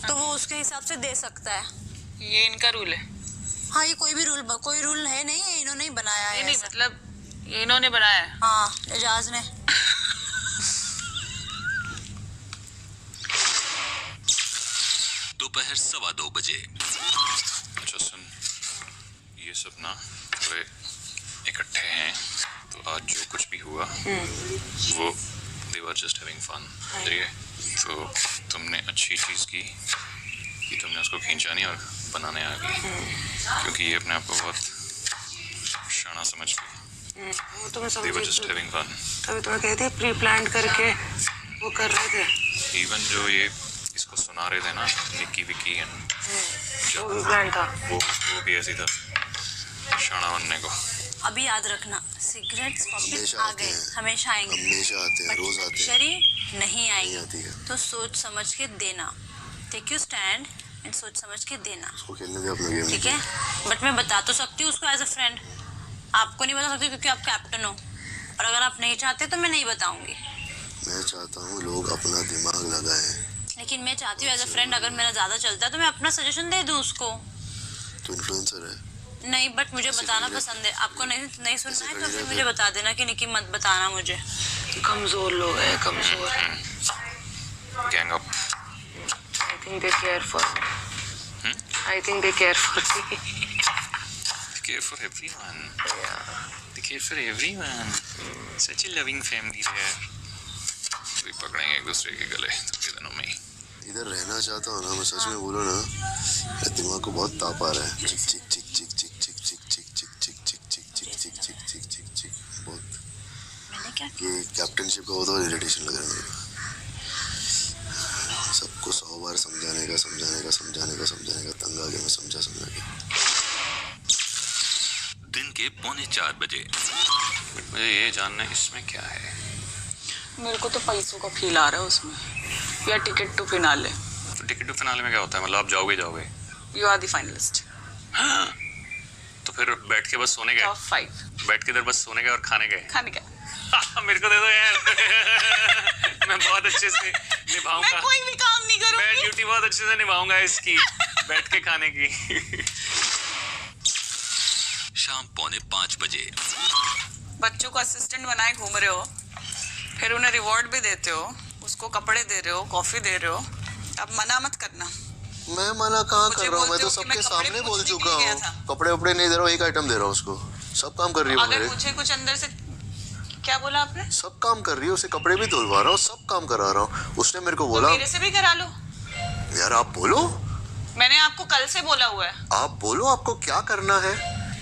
तो वो उसके हिसाब से दे सकता है। ये इनका रूल है? हाँ, ये कोई रूल है नहीं, ये इन्होंने ही बनाया है। नहीं मतलब ये इन्होंने बनाया है? हाँ, एजाज ने। दोपहर 2:15 बजे। अच्छा सुन, ये सब ना थोड़े इकट्ठे हैं, तो आज जो कुछ भी हुआ वो they were just having fun, ठीक है? तो तुमने अच्छी चीज़ की कि तुमने उसको खींचा नहीं और बनाने आ गई, क्योंकि ये अपने आप को बहुत शाना समझ गई। वो तो मैं समझ they were just having fun। तभी तो मैं कहती प्री प्लान करके वो कर रहे थे। इवन जो ये इसको सुना रहे थे ना, निक्की विक्की एंड वो भी प्लान था। वो भी ऐसी था शाना बनने को। अभी याद रखना, सिगरेट्स पॉकेट आ गए, हमेशा आएंगे, हमेशा आते हैं, रोज आते हैं, शरीर नहीं आएंगे, तो सोच समझ के देना। टेक यू स्टैंड एंड सोच समझ के देना। उसको खेलने दे अपना गेम, ठीक है? बट मैं बता तो सकती हूँ उसको एज अ फ्रेंड, आपको नहीं बता सकती क्योंकि आप कैप्टन हो, और अगर आप नहीं चाहते तो मैं नहीं बताऊंगी। मैं चाहता हूँ लोग अपना दिमाग लगाएं, लेकिन मैं चाहती हूँ एज अ फ्रेंड अगर मेरा ज्यादा चलता है तो मैं अपना सजेशन दे दूँ उसको। तो इन्फ्लुएंसर है नहीं, बट मुझे बताना पसंद है। आपको नहीं सुनना है तो फिर मुझे बता देना कि निकी मत बताना मुझे। कमजोर लोग हैं, कमजोर। Gang up. I think they care for me. I think they care for me. They care for everyone. Yeah. They care for everyone. Such a loving family there. भी पकड़ेंगे एक दूसरे के गले थोड़े दिनों में ही। इधर रहना चाहता हूँ ना, मैं सच में बोलो ना, मेरे दिमाग को बहुत ताप आ रहा है। चिक चिक चिक चिक चिक चिक चिक चिक चिक चिक चिक चिक चिक चिक चिक चिक चिक चिक बहुत। मैंने क्या? ये कैप्टनशिप का बहुत इरिटेशन लग रहा है मेरे को। सबको 100 बार समझाने का तंग आ गया मैं समझा के। दिन के 3:45 बजे। मुझे ये जानना है इसमें क्या है। मेरे को तो पैसों का फील आ रहा है उसमें, या टिकट टू फिनाले। तो टिकट टू फिनाले में क्या होता है, मतलब आप जाओगे? You are the finalist. हाँ। तो फिर बैठ के बस सोने गए? टॉप 5। बैठ के इधर बस सोने गए और खाने गए? खाने गए। मेरे को दे दो यार। मैं बहुत अच्छे से निभाऊंगा। मैं कोई भी काम नहीं करूंगी। मैं ड्यूटी बहुत अच्छे से निभाऊंगा इसकी, बैठ के खाने की। शाम 4:45 बजे। बच्चों को असिस्टेंट बनाए घूम रहे हो, फिर उन्हें रिवॉर्ड भी देते हो, उसको कपड़े दे रहे हो, कॉफी दे रहे हो। अब मना मत करना। मैं मना कहाँ कर रहा हूँ, मैं तो सबके सामने बोल चुका हूँ। कपड़े वपड़े नहीं दे रहा हूँ, एक आइटम दे रहा हूँ उसको। सब काम कर रही है अगर मुझे कुछ अंदर से क्या बोला आपने? सब काम कर रही है, उसे कपड़े भी धुलवा रहा हूँ, सब काम करा रहा हूँ। उसने मेरे को बोला तो मेरे से भी करा लो यार। आप बोलो। मैंने आपको कल से बोला हुआ है। आप बोलो आपको क्या करना है।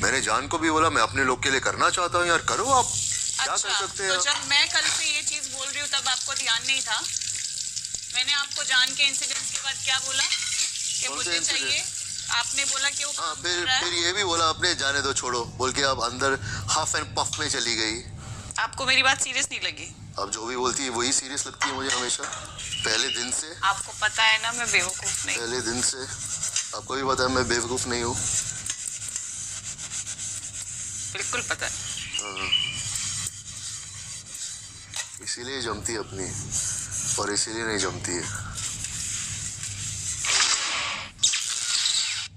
मैंने जान को भी बोला मैं अपने लोग के लिए करना चाहता हूँ यार, करो आप। क्या कर सकते हैं? तो जब मैं कल से ये चीज बोल रही हूँ तब आपको ध्यान नहीं था? मैंने आपको जान के इंसिडेंट के बाद क्या बोला कि मुझे चाहिए, आपने बोला कि वो हाँ, फिर ये भी बोला आपने जाने दो छोड़ो बोल के, आप अंदर हाफ एंड पफ में चली गई। आपको मेरी बात सीरियस नहीं लगी? अब जो भी बोलती है वही सीरियस लगती है मुझे हमेशा, पहले दिन से। आपको पता है ना मैं बेवकूफ नहीं। पहले दिन से आपको भी पता है मैं बेवकूफ नहीं हूँ। बिल्कुल पता है। हाँ। इसीलिए जमती है अपनी, और इसीलिए नहीं जमती है।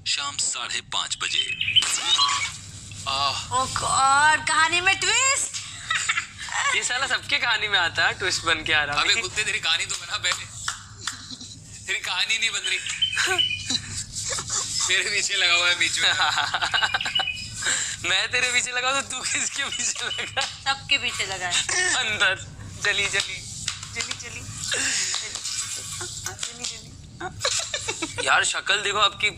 शाम 5:30 बजे। ओ गॉड, कहानी में ट्विस्ट। ये साला सबके कहानी में आता है, ट्विस्ट बन के आ रहा है। अबे कुत्ते तेरी कहानी तो बना पहले, तेरी कहानी नहीं बन रही। मेरे पीछे लगा हुआ है बीच में। मैं तेरे पीछे लगा तो तू किसके पीछे लगा? सबके पीछे लगा है। अंदर चली चली चली चली चली चली। यार शक्ल देखो आपकी,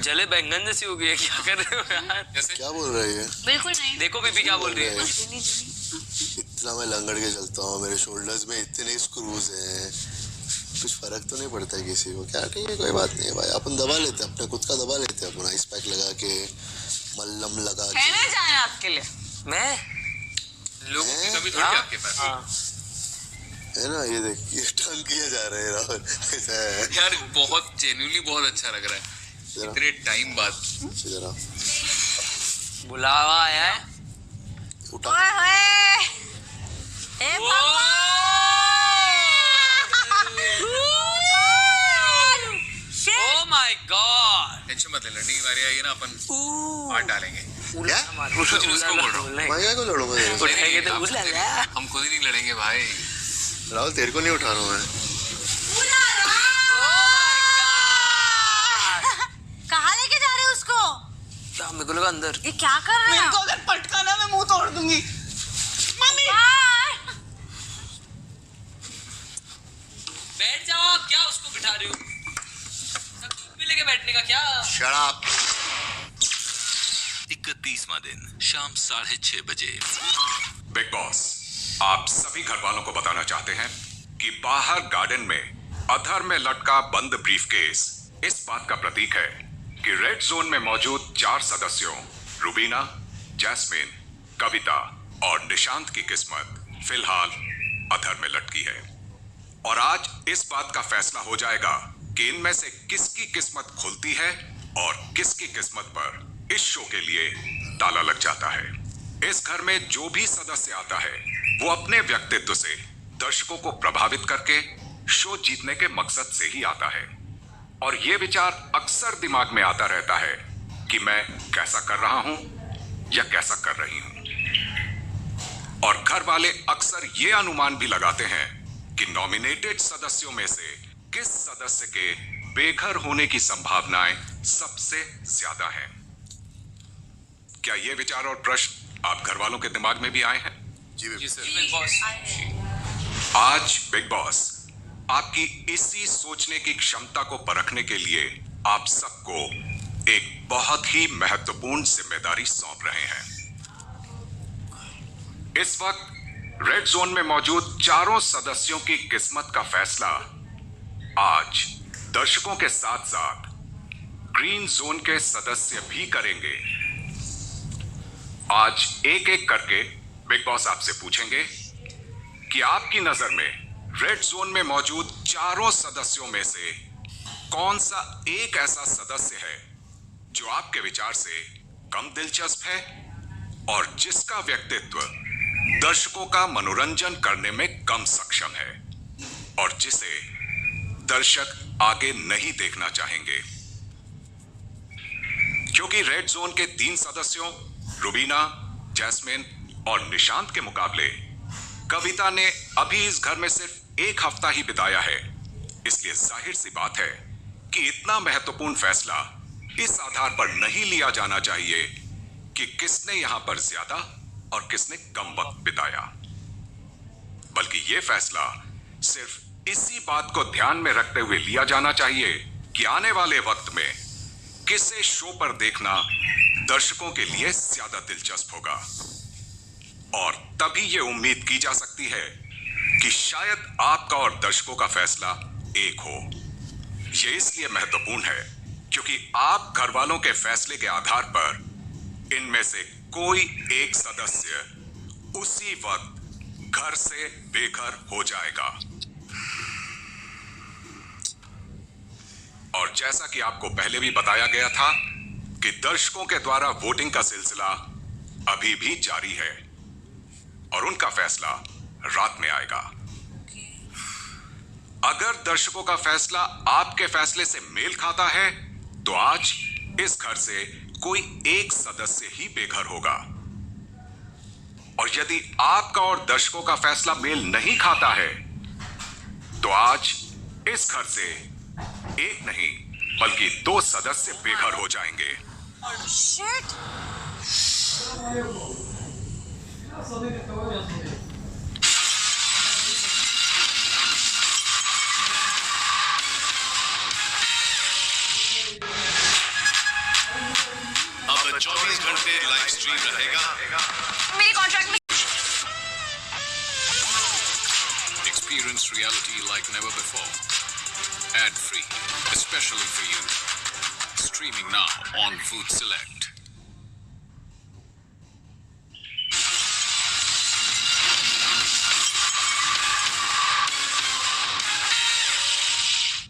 जले बैंगन जैसी हो गई है। क्या कर रहे हो यार? जैसे क्या बोल रही है? बिल्कुल नहीं। देखो बीबी क्या बोल रही है। इतना मैं लंगड़ के चलता हूँ, मेरे शोल्डर्स में इतने स्क्रूज हैं, कुछ फर्क तो नहीं पड़ता है किसी को। क्या ठीक है, कोई बात नहीं है भाई, अपन दबा लेते हैं, अपने खुद का दबा लेते हैं अपन, आइस पैक लगा के, मल्लम लगा के। है ना जाना आपके लिए? मैं लोगों की कमी थोड़ी आपके पास है ना। ये देख, ये टंग किया जा रहा है राहुल, ऐसा है यार। बहुत जेन्युइनली बहुत अच्छा लग रहा है इतने टाइम बाद। जरा बुलावा आया है। उठा। ओए होए, ए भगवान। Oh my God. टेंशन मत ले, लड़ने की बारी आई है ना, अपन मार डालेंगे। क्या? उसको बोल रहा हूँ मैं क्या को लड़ूंगा तेरे से? उठाएंगे तो उठा। हम खुद ही नहीं लड़ेंगे भाई। राहुल तेरे को नहीं उठा रहा हूँ मैं। कहाँ लेके जा रहे हो उसको? क्या मेरे को लगा अंदर। ये क्या कर रहे मेरे हो? को अगर पटका ना मैं मुंह तोड़ दूंगी। मम्मी बैठ जाओ आप, क्या उसको बिठा रहे हो? सब दूध भी लेके बैठने का क्या? Shut up. 31वां दिन शाम 6:30 बजे। बिग बॉस आप सभी घर वालों को बताना चाहते हैं कि बाहर गार्डन में अधर में लटका बंद ब्रीफकेस इस बात का प्रतीक है कि रेड जोन में मौजूद 4 सदस्यों रुबीना, जैस्मिन, कविता और निशांत की किस्मत फिलहाल अधर में लटकी है। और आज इस बात का फैसला हो जाएगा कि इनमें से किसकी किस्मत खुलती है और किसकी किस्मत पर इस शो के लिए ताला लग जाता है। इस घर में जो भी सदस्य आता है वो अपने व्यक्तित्व से दर्शकों को प्रभावित करके शो जीतने के मकसद से ही आता है। और ये विचार अक्सर दिमाग में आता रहता है कि मैं कैसा कर रहा हूं या कैसा कर रही हूं। और घर वाले अक्सर ये अनुमान भी लगाते हैं कि नॉमिनेटेड सदस्यों में से किस सदस्य के बेघर होने की संभावनाएं सबसे ज्यादा हैं। क्या ये विचार और प्रश्न आप घर वालों के दिमाग में भी आए हैं? जी सर। Big boss. आज बिग बॉस आपकी इसी सोचने की क्षमता को परखने के लिए आप सबको एक बहुत ही महत्वपूर्ण जिम्मेदारी सौंप रहे हैं। इस वक्त रेड जोन में मौजूद 4 सदस्यों की किस्मत का फैसला आज दर्शकों के साथ साथ ग्रीन जोन के सदस्य भी करेंगे। आज एक एक करके बिग बॉस आपसे पूछेंगे कि आपकी नजर में रेड जोन में मौजूद 4 सदस्यों में से कौन सा एक ऐसा सदस्य है जो आपके विचार से कम दिलचस्प है और जिसका व्यक्तित्व दर्शकों का मनोरंजन करने में कम सक्षम है और जिसे दर्शक आगे नहीं देखना चाहेंगे। क्योंकि रेड जोन के 3 सदस्यों रुबीना, जैस्मिन और निशांत के मुकाबले कविता ने अभी इस घर में सिर्फ 1 हफ्ता ही बिताया है, इसलिए जाहिर सी बात है कि इतना महत्वपूर्ण फैसला इस आधार पर नहीं लिया जाना चाहिए कि किसने यहां पर ज्यादा और किसने कम वक्त बिताया, बल्कि यह फैसला सिर्फ इसी बात को ध्यान में रखते हुए लिया जाना चाहिए कि आने वाले वक्त में किसे शो पर देखना दर्शकों के लिए ज्यादा दिलचस्प होगा। और तभी यह उम्मीद की जा सकती है कि शायद आपका और दर्शकों का फैसला एक हो। यह इसलिए महत्वपूर्ण है क्योंकि आप घर वालों के फैसले के आधार पर इनमें से कोई एक सदस्य उसी वक्त घर से बेघर हो जाएगा। और जैसा कि आपको पहले भी बताया गया था कि दर्शकों के द्वारा वोटिंग का सिलसिला अभी भी जारी है और उनका फैसला रात में आएगा। अगर दर्शकों का फैसला आपके फैसले से मेल खाता है तो आज इस घर से कोई एक सदस्य ही बेघर होगा, और यदि आपका और दर्शकों का फैसला मेल नहीं खाता है तो आज इस घर से एक नहीं बल्कि 2 सदस्य बेघर हो जाएंगे। शिट। अब 24 घंटे लाइव स्ट्रीम रहेगा। मेरी कॉन्ट्रैक्ट में Experience reality like never before. Ad free, especially for you. Streaming now on Food Select.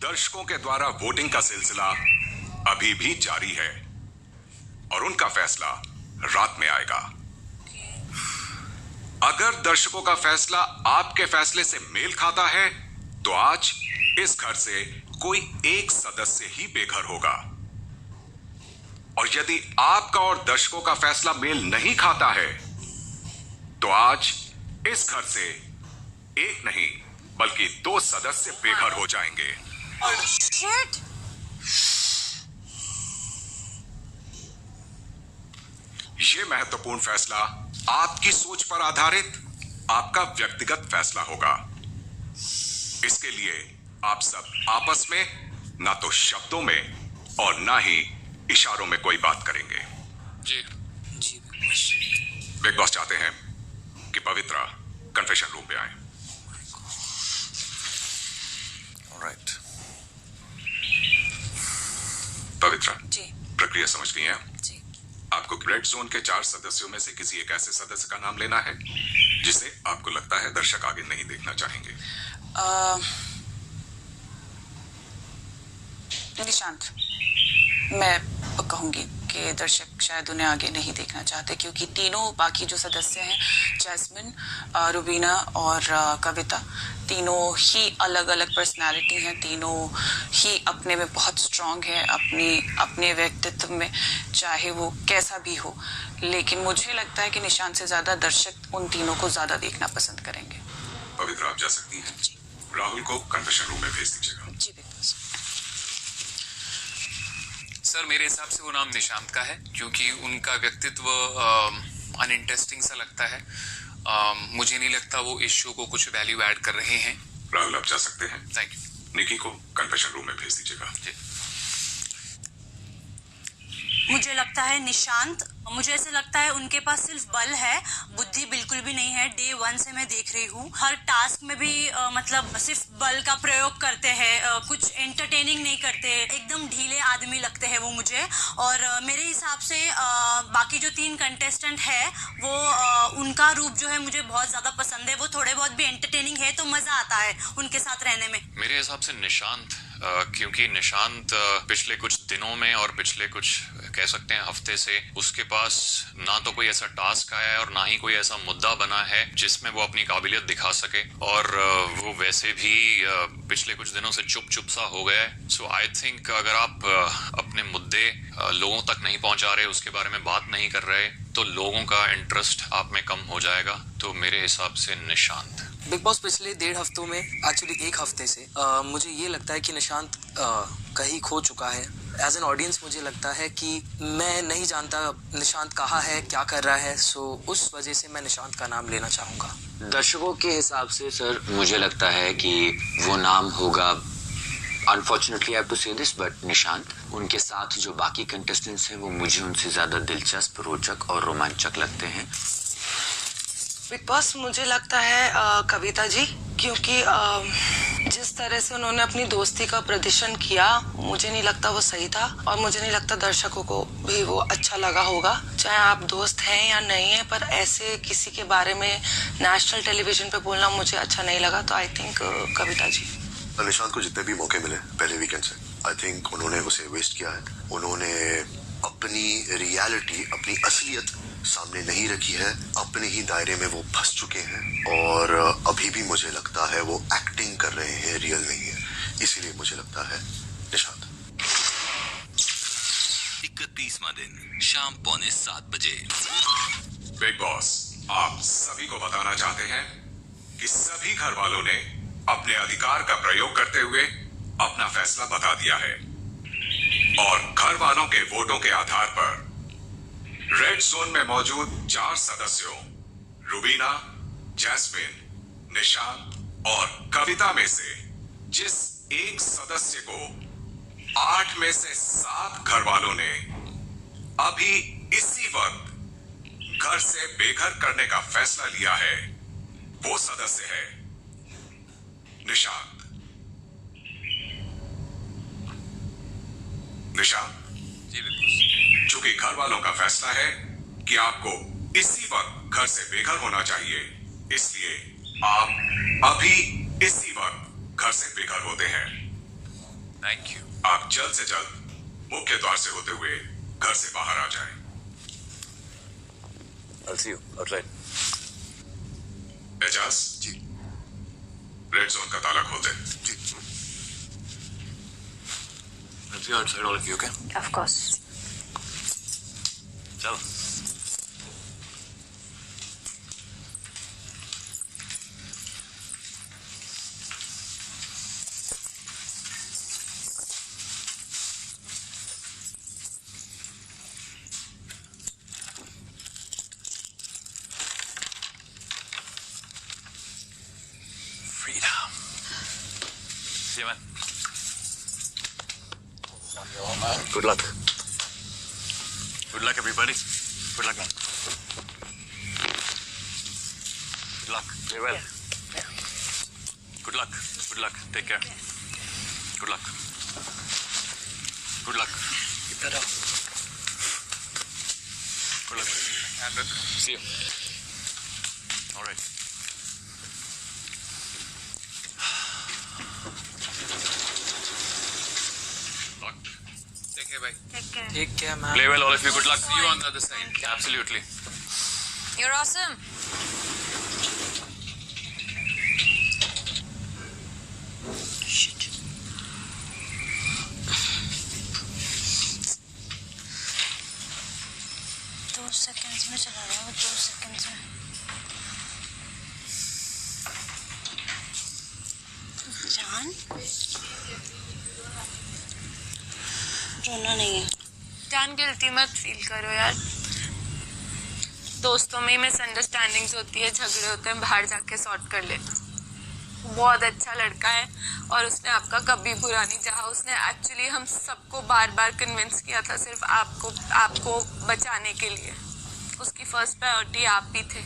दर्शकों के द्वारा वोटिंग का सिलसिला अभी भी जारी है और उनका फैसला रात में आएगा। अगर दर्शकों का फैसला आपके फैसले से मेल खाता है तो आज इस घर से कोई एक सदस्य ही बेघर होगा, और यदि आपका और दर्शकों का फैसला मेल नहीं खाता है तो आज इस घर से एक नहीं बल्कि 2 सदस्य बेघर हो जाएंगे। शिट। ये महत्वपूर्ण फैसला आपकी सोच पर आधारित आपका व्यक्तिगत फैसला होगा। इसके लिए आप सब आपस में ना तो शब्दों में और ना ही इशारों में कोई बात करेंगे। जी बिग बॉस चाहते हैं कि पवित्रा कन्फेशन रूम पे आए। ऑलराइट। पवित्रा जी प्रक्रिया समझ गई हैं? जी। आपको रेड जोन के 4 सदस्यों में से किसी एक ऐसे सदस्य का नाम लेना है जिसे आपको लगता है दर्शक आगे नहीं देखना चाहेंगे। निशांत, मैं कहूंगी कि दर्शक शायद उन्हें आगे नहीं देखना चाहते, क्योंकि तीनों बाकी जो सदस्य हैं, जैस्मिन, रुबीना और कविता, तीनों ही अलग अलग पर्सनालिटी हैं, तीनों ही अपने में बहुत स्ट्रांग है, अपने व्यक्तित्व में, चाहे वो कैसा भी हो। लेकिन मुझे लगता है कि निशांत से ज्यादा दर्शक उन तीनों को ज्यादा देखना पसंद करेंगे। पवित्रा आप जा सकती हैं। राहुल को कन्फेशन रूम में भेज दीजिएगा। जी बिल्कुल सर, मेरे हिसाब से वो नाम निशांत का है, क्योंकि उनका व्यक्तित्व अनइंटरेस्टिंग सा लगता है। मुझे नहीं लगता वो इस शो को कुछ वैल्यू ऐड कर रहे हैं। राहुल आप जा सकते हैं। Thank you. निकी को कन्फेशन रूम में भेज दीजिएगा। जी। मुझे लगता है निशांत, मुझे ऐसे लगता है उनके पास सिर्फ बल है, बुद्धि बिल्कुल भी नहीं है। डे 1 से मैं देख रही हूँ, हर टास्क में भी मतलब सिर्फ बल का प्रयोग करते हैं, कुछ एंटरटेनिंग नहीं करते, एकदम ढीले आदमी लगते हैं वो मुझे। और मेरे हिसाब से बाकी जो 3 कंटेस्टेंट है वो उनका रूप जो है मुझे बहुत ज्यादा पसंद है। वो थोड़े बहुत भी एंटरटेनिंग है तो मजा आता है उनके साथ रहने में। मेरे हिसाब से निशांत, क्योंकि निशांत पिछले कुछ दिनों में और पिछले कुछ कह सकते हैं हफ्ते से उसके पास ना तो कोई ऐसा टास्क आया है और ना ही कोई ऐसा मुद्दा बना है जिसमें वो अपनी काबिलियत दिखा सके, और वो वैसे भी पिछले कुछ दिनों से चुप सा हो गया है। सो आई थिंक अगर आप अपने मुद्दे लोगों तक नहीं पहुंचा रहे, उसके बारे में बात नहीं कर रहे, तो लोगों का इंटरेस्ट आप में कम हो जाएगा। तो मेरे हिसाब से निशांत। बिग बॉस पिछले 1.5 हफ्तों में, एक्चुअली 1 हफ्ते से मुझे ये लगता है कि निशांत कहीं खो चुका है। एज एन ऑडियंस मुझे लगता है कि मैं नहीं जानता निशांत कहाँ है, क्या कर रहा है। सो उस वजह से मैं निशांत का नाम लेना चाहूँगा। दर्शकों के हिसाब से सर मुझे लगता है कि वो नाम होगा, अनफॉर्चुनेटली आई हैव टू से दिस, बट निशांत। उनके साथ जो बाकी कंटेस्टेंट्स हैं वो मुझे उनसे ज़्यादा दिलचस्प, रोचक और रोमांचक लगते हैं। बिग बॉस मुझे लगता है कविता जी, क्योंकि जिस तरह से उन्होंने अपनी दोस्ती का प्रदर्शन किया, मुझे नहीं लगता वो सही था और मुझे नहीं लगता दर्शकों को भी वो अच्छा लगा होगा। चाहे आप दोस्त हैं या नहीं है, पर ऐसे किसी के बारे में नेशनल टेलीविजन पे बोलना मुझे अच्छा नहीं लगा। तो आई थिंक कविता जी, निशांत को जितने भी मौके मिले पहले वीकेंड से, आई थिंक उन्होंने उसे वेस्ट किया है। उन्होंने अपनी रियलिटी, अपनी असलियत सामने नहीं रखी है। अपने ही दायरे में वो फंस चुके हैं और अभी भी मुझे लगता है वो एक्टिंग कर रहे हैं, रियल नहीं है। इसीलिए मुझे लगता है निशांत। 31वां दिन शाम 6:45 बजे। बिग बॉस आप सभी को बताना चाहते हैं कि सभी घर वालों ने अपने अधिकार का प्रयोग करते हुए अपना फैसला बता दिया है और घर वालों के वोटों के आधार पर रेड जोन में मौजूद 4 सदस्यों रुबीना, जैस्मिन, निशांत और कविता में से जिस एक सदस्य को 8 में से 7 घर वालों ने अभी इसी वक्त घर से बेघर करने का फैसला लिया है, वो सदस्य है निशांत। निशांत, चूंकि घर वालों का फैसला है कि आपको इसी वक्त घर से बेघर होना चाहिए, इसलिए आप अभी इसी वक्त घर से बेघर होते हैं। Thank you. आप जल्द से जल्द मुख्य द्वार से होते हुए घर से बाहर आ जाएं। I'll see you outside. Eijaz ji, red zone का ताला खोल दे। जी। I'll see you outside, all of you, okay? Of course. चलो। Freedom. See you, man. Good luck. Good luck, everybody. Good luck, man. Good luck. Play well. Good luck. Good luck. Take care. Good luck. Good luck. Keep that up. Good luck. And see you. All right. Take care, bye. Take care. Take care, man. Play well, all of you. Good luck. See you on the other side. Absolutely. You're awesome. Shit. दो seconds में चला रहा हूँ, 2 seconds में। जान, रोना नहीं है। जान गिल्टी मत फील करो यार। दोस्तों में मिसअंडरस्टैंडिंग्स होती है, झगड़े होते हैं, बाहर जाके सॉर्ट कर लेना। बहुत अच्छा लड़का है और उसने आपका कभी बुरा नहीं चाहा। उसने एक्चुअली हम सबको बार बार कन्विंस किया था सिर्फ आपको बचाने के लिए। उसकी फर्स्ट प्रायोरिटी आप भी थे।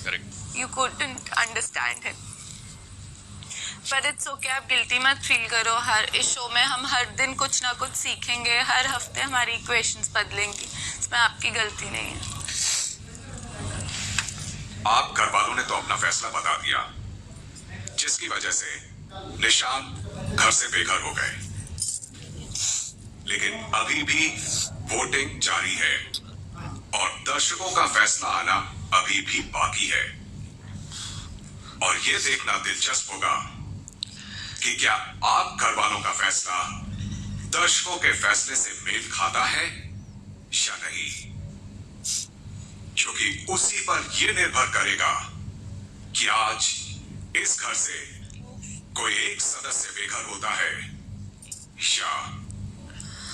Correct. You couldn't understand him, but it's okay. आप गिल्टी मत फील करो। इस शो में हम हर दिन कुछ ना कुछ सीखेंगे, हर हफ्ते हमारी इक्वेशंस बदलेंगी, इसमें आपकी गलती नहीं है। आप घर वालों ने तो अपना फैसला बता दिया, जिसकी वजह से निशांत घर से बेघर हो गए, लेकिन अभी भी वोटिंग जारी है और दर्शकों का फैसला आना अभी भी बाकी है। और ये देखना दिलचस्प होगा कि क्या आप घर वालों का फैसला दर्शकों के फैसले से मेल खाता है या नहीं, क्योंकि उसी पर यह निर्भर करेगा कि आज इस घर से कोई एक सदस्य बेघर होता है या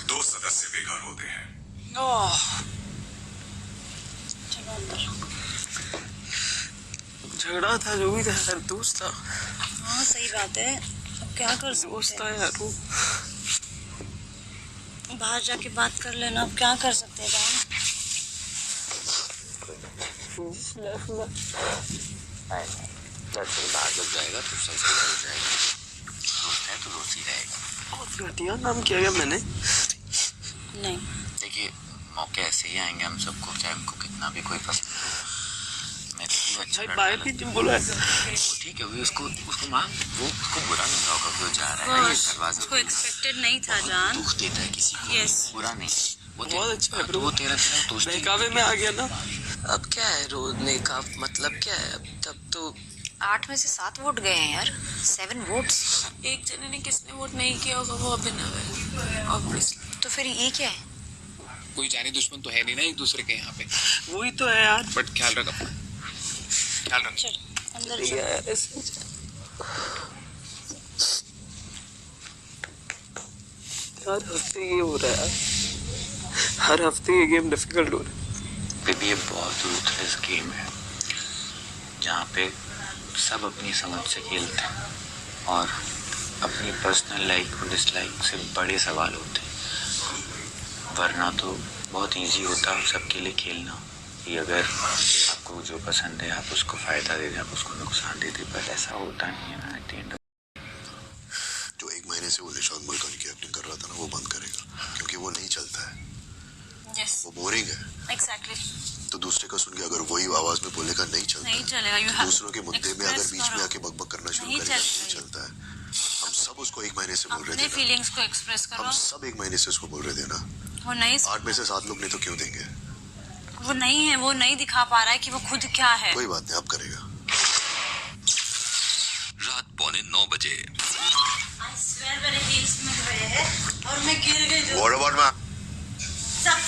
2 सदस्य बेघर होते हैं। चलो अंदर। झगड़ा था, जो भी था यार, दोस्त था। हाँ सही बात है, अब क्या कर सकते हैं यार वो। बाहर जाके बात कर लेना, अब क्या कर सकते हैं जान। बाहर जब जाएगा तो सब सही हो जाएगा। है तो दोस्ती रहेगा। बहुत घटिया नाम किया गया मैंने। नहीं देखिए मौके ऐसे ही आएंगे हम सबको, चाहे हमको कितना भी कोई पसंद हो। मैं तो अच्छा भाई बाय भी तुम बोला है। ठीक है, उसको माँ वो उसको बुरा लग रहा होगा कि वो जा रहा है, ये दरवाजा उसको एक्सपेक्टेड नहीं था जान। दुख देता है किसी को। यस बुरा नहीं, वो बहुत अच्छा है ब्रो। वो तेरा दोस्त नकाबे में आ गया ना। अब क्या है रोज नेकाब मतलब क्या है? अब तब तो 8 में से 7 वोट गए हैं यार, 7 वोट्स। एक जने ने किसने वोट नहीं किया होगा वो अभिनव है ऑब्वियसली। तो फिर ये क्या है? कोई जानी दुश्मन तो है नहीं ना एक दूसरे के यहाँ पे। वही तो है यार। बट ख्याल रख अपना, ख्याल रख। चल अंदर ठीक चल। है ऐसे हर हफ्ते ये हो रहा है, हर हफ्ते ये गेम डिफिकल्ट हो रहा है। बेबी ये बहुत रूथलेस गेम है जहाँ पे सब अपनी समझ से खेलते हैं और अपनी पर्सनल लाइक और डिसलाइक से बड़े सवाल होते हैं। वरना तो बहुत इजी होता है सबके लिए खेलना कि अगर आपको जो पसंद है आप उसको फ़ायदा दे दें, आप उसको नुकसान दे दें, पर ऐसा होता नहीं है ना। एट द एंड जो 1 महीने से वो निशांत मलकानी की एक्टिंग कर रहा था ना, वो बंद करेगा क्योंकि वो नहीं चलता है। यस वो बोरिंग है। एग्जैक्टली। तो दूसरे का सुन के अगर वही आवाज में बोलेगा नहीं चलता नहीं है, चलेगा। यू तो हैव दूसरों के मुद्दे में अगर बीच में आके बकबक करना शुरू नहीं करेगा चलेगा। नहीं चलता है। हम सब उसको 1 महीने से बोल रहे अपने थे ना, फीलिंग्स को एक्सप्रेस करो। हम सब 1 महीने से उसको बोल रहे थे ना। वो नहीं 8 में से 7 लोग नहीं तो क्यों देंगे? वो नहीं है, वो नहीं दिखा पा रहा है कि वो खुद क्या है। कोई बात नहीं, अब करेगा। रात 8:45 बजे। I swear मेरे heels में गए हैं और मैं गिर गई जो। What about मैं? सब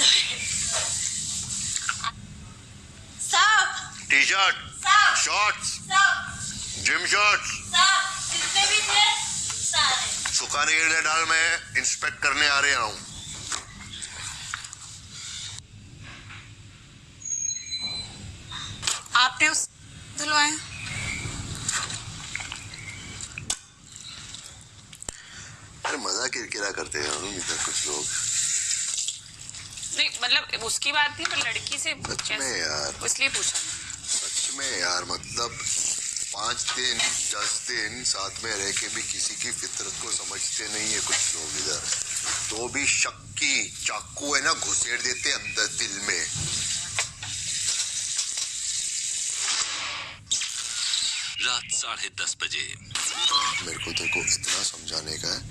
सब टी-शर्ट, सब शॉर्ट्स, सब जिम शॉर्ट्स सब जितने भी थे सारे सुखाने के लिए डाल, मैं इंस्पेक्ट करने आ रहा हूँ। आपने उस धुलवाया? अरे मजाक किरकिरा करते हैं इधर कुछ लोग। नहीं मतलब उसकी बात थी, पर लड़की से सच में यार, इसलिए पूछा। सच में यार, मतलब 5 दिन 10 दिन साथ में रह के भी किसी की फितरत को समझते नहीं है कुछ लोग इधर। तो भी शक की चाकू है ना घुसेड़ देते अंदर दिल में। रात 10:30 बजे। मेरे को तेरे को इतना समझाने का है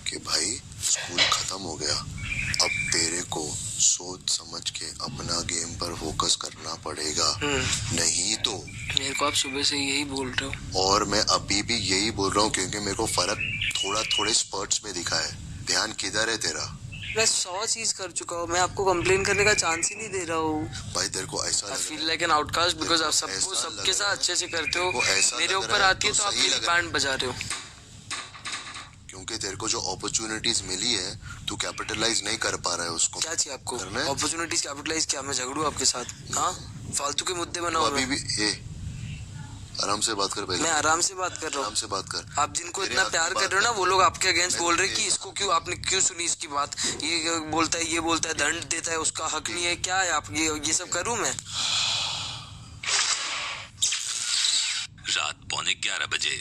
कि भाई स्कूल खत्म हो गया, अब तेरे को सोच समझ के अपना गेम पर फोकस करना पड़ेगा, नहीं तो। मेरे को आप सुबह से यही बोल रहे हो और मैं अभी भी यही बोल रहा हूँ क्योंकि मेरे को फर्क थोड़े स्पर्ट्स में दिखा है। ध्यान किधर है तेरा? मैं 100 चीज कर चुका हूँ, मैं आपको कंप्लेन करने का चांस ही नहीं दे रहा हूँ। भाई तेरे को ऐसा I feel like an outcast because आप सबको सबके साथ अच्छे से करते हो, मेरे ऊपर आती है तो आप मेरी बैंड बजा रहे हो। क्योंकि तेरे को जो अपॉर्चुनिटीज मिली है तू कैपिटलाइज नहीं कर पा रहा है उसको। क्या चाहिए आपको? अपॉर्चुनिटीज कैपिटलाइज क्या मैं झगड़ू आपके साथ? हाँ फालतू के मुद्दे बनाओ। अभी भी आराम से बात कर पहले। मैं आराम से बात कर रहा हूँ। आराम से बात कर। आप जिनको इतना प्यार कर रहे हो ना, वो लोग आपके अगेंस्ट बोल रहे हैं कि इसको क्यों, आपने क्यों सुनी इसकी बात, ये बोलता है, ये बोलता है, दंड देता है, उसका हक नहीं है। क्या है आप ये सब करूं मैं? रात 11:15 बजे।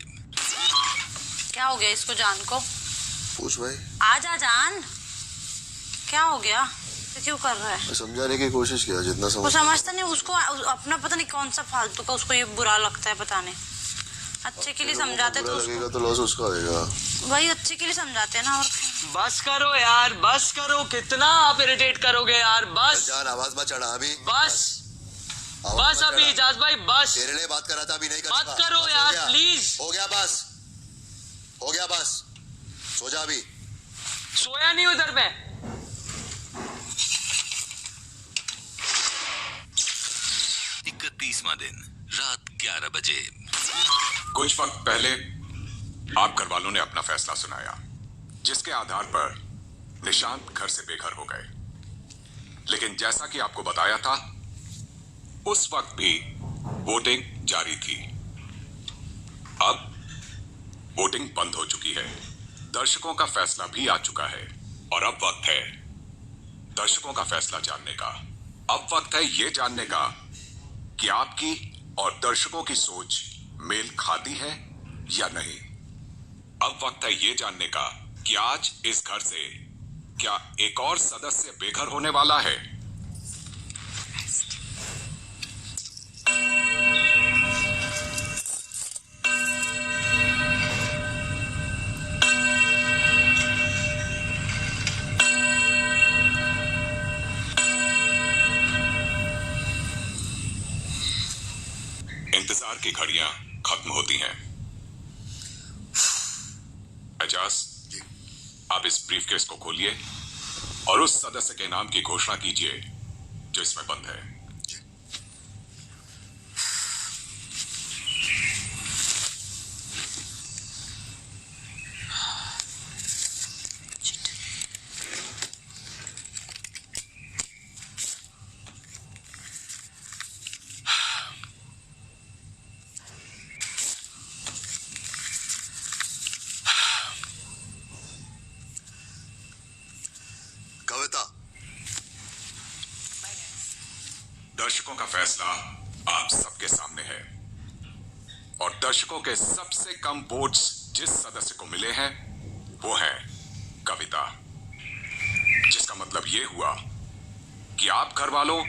क्या हो गया इसको जान को? पूछ भाई। आजा जान, क्या हो गया? तो क्यों कर रहा है? मैं समझाने की कोशिश किया जितना वो समझता नहीं, उसको अपना पता नहीं कौन सा फालतू का उसको ये बुरा लगता है, पता नहीं। अच्छे के लिए समझाते तो लगेगा तो लॉस उसका होगा। वही अच्छे के लिए समझाते हैं ना। और बस करो यार, बस करो, कितना आप इरिटेट करोगे यार, बस। जान आवाज मत चढ़ा अभी। बस अभी इजाज भाई बस। तेरे लिए बात कर रहा था, अभी नहीं कर मत करो यार प्लीज। हो गया बस, सो जा अभी। सोया नहीं उधर मैं। 31वां दिन, रात 11 बजे। कुछ वक्त पहले आप घर वालों ने अपना फैसला सुनाया, जिसके आधार पर निशांत घर से बेघर हो गए। लेकिन जैसा कि आपको बताया था, उस वक्त भी वोटिंग जारी थी। अब वोटिंग बंद हो चुकी है, दर्शकों का फैसला भी आ चुका है और अब वक्त है दर्शकों का फैसला जानने का। अब वक्त है यह जानने का कि आपकी और दर्शकों की सोच मेल खाती है या नहीं। अब वक्त है ये जानने का कि आज इस घर से क्या एक और सदस्य बेघर होने वाला है। इंतजार की घड़ियां खत्म होती हैं। एजाज, आप इस ब्रीफकेस को खोलिए और उस सदस्य के नाम की घोषणा कीजिए जो इसमें बंद है। दर्शकों का फैसला आप सबके सामने है और दर्शकों के सबसे कम वोट्स जिस सदस्य को मिले हैं वो है कविता, जिसका मतलब ये हुआ कि आप घर वालों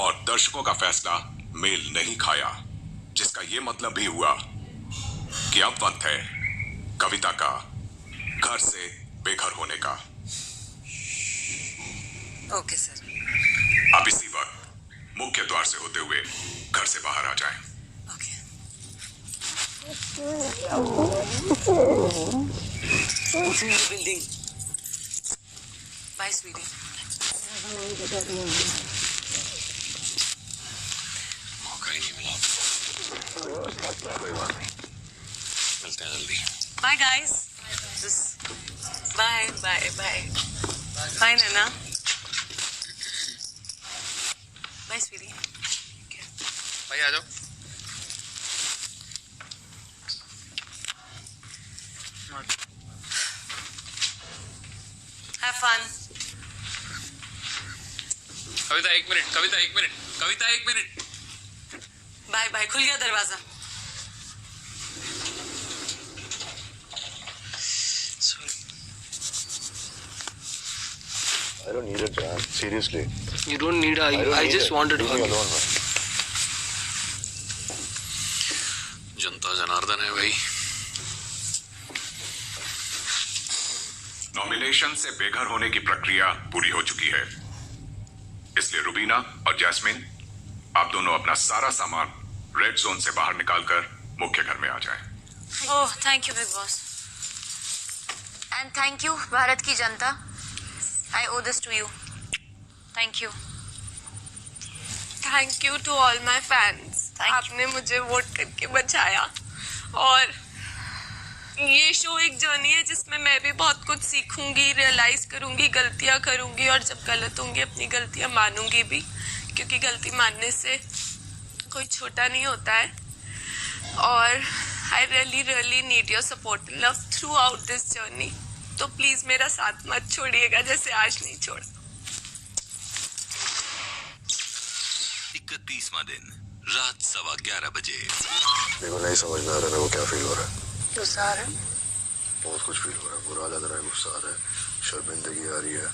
और दर्शकों का फैसला मेल नहीं खाया, जिसका ये मतलब भी हुआ कि अब वक्त है कविता का घर से बेघर होने का। Okay sir. आप इसी वक्त मुख्य द्वार से होते हुए घर से बाहर आ जाएं। बिल्डिंग। बाय स्वीटी। मौका ही नहीं मिला। कोई बात नहीं, मिलते हैं जल्दी। Bye guys. Bye bye bye bye Naina. Bye sweetie. भाई आ जाओ। Have fun. कविता एक मिनट, कविता एक मिनट, कविता एक मिनट। Bye bye. खुल गया दरवाजा। I don't need it, man. Seriously. You don't need I just wanted to hug you. alone, man. जनता जनार्दन है भाई। नॉमिनेशन से बेघर होने की प्रक्रिया पूरी हो चुकी है, इसलिए रुबीना और जैस्मिन, आप दोनों अपना सारा सामान रेड जोन से बाहर निकालकर मुख्य घर में आ जाएं। Oh thank you Bigg Boss and thank you Bharat की जनता। I owe this to you. Thank you. Thank you to all my fans. आपने मुझे वोट करके बचाया और ये शो एक जर्नी है जिसमें मैं भी बहुत कुछ सीखूंगी, रियलाइज करूंगी, गलतियां करूंगी और जब गलत होंगी अपनी गलतियां मानूंगी भी, क्योंकि गलती मानने से कोई छोटा नहीं होता है। और I really need your support and love through out this journey. तो प्लीज मेरा साथ मत छोड़िएगा जैसे आज नहीं छोड़ा। 31वां दिन रात 11:15 बजे। मेरे को नहीं समझ में आ रहा है मेरे को क्या फील हो रहा है। गुस्सा आ रहा है? बहुत कुछ फील हो रहा है, बुरा लग रहा है, गुस्सा आ रहा है, शर्मिंदगी आ रही है।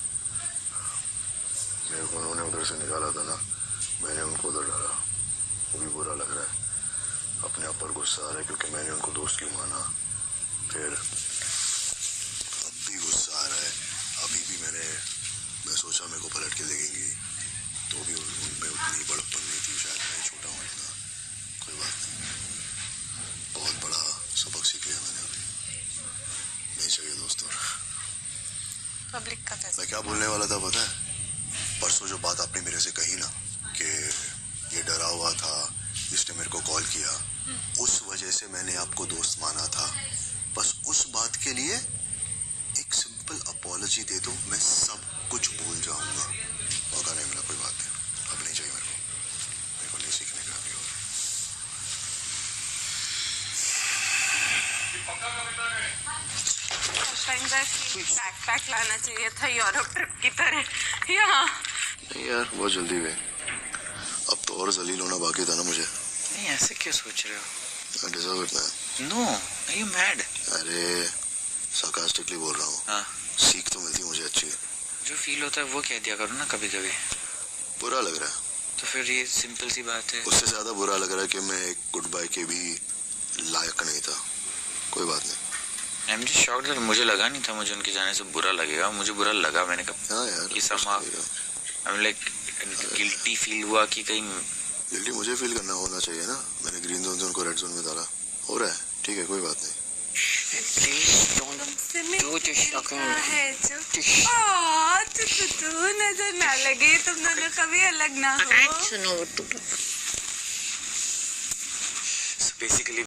मेरे को उन्होंने उधर से निकाला था ना, मैंने उनको उधर डाला, वो भी बुरा लग रहा है। अपने आप पर गुस्सा आ रहा है क्योंकि मैंने उनको दोस्त क्यों माना। फिर गुस्सा आ रहा है, अभी भी मैं सोचा मेरे को पलट के देखेंगी तो भी उनमें उतनी बड़प्पन नहीं थी, शायद मैं छोटा हूँ इतना। कोई बात नहीं, बहुत बड़ा सबक सीख लिया मैंने अभी। नहीं चाहिए दोस्तों। पब्लिक का फैसला। मैं क्या बोलने वाला था पता है? परसों जो बात आपने मेरे से कही ना कि ये डरा हुआ था जिसने मेरे को कॉल किया, उस वजह से मैंने आपको दोस्त माना था। बस उस बात के लिए एक सिंपल अपॉलॉजी दे दो, मैं सब कुछ भूल जाऊंगा। मौका नहीं मिला, कोई बात नहीं, अब नहीं चाहिए मेरे को नहीं सीखने का भी। बैकपैक लाना चाहिए था यूरोप ट्रिप की तरह यहाँ। नहीं यार, बहुत जल्दी गए, अब तो और जलील होना बाकी था ना मुझे। नहीं ऐसे क्यों सोच रहे हो? I deserve it, man. No, are you mad? अरे sarcastically बोल रहा हूँ। हाँ। सीख तो मिलती मुझे अच्छी। जो फील होता है वो कह दिया करो ना कभी कभी। बुरा लग रहा है तो फिर ये सिंपल सी बात है। उससे ज्यादा बुरा लग रहा है कि मैं एक गुड बाय के भी लायक नहीं था। कोई बात नहीं। I am just shocked that मुझे लगा नहीं था मुझे उनके जाने से बुरा लगेगा। मुझे बुरा लगा। मैंने कहा हाँ यार कि समा I am like guilty feel हुआ कि कहीं गिल्टी मुझे फील करना होना चाहिए ना। मैंने ग्रीन जोन से उनको रेड जोन में डाला। हो रहा है ठीक है कोई बात नहीं। तू नजर ना लगे तुम दोनों कभी अलग ना हो। बेसिकली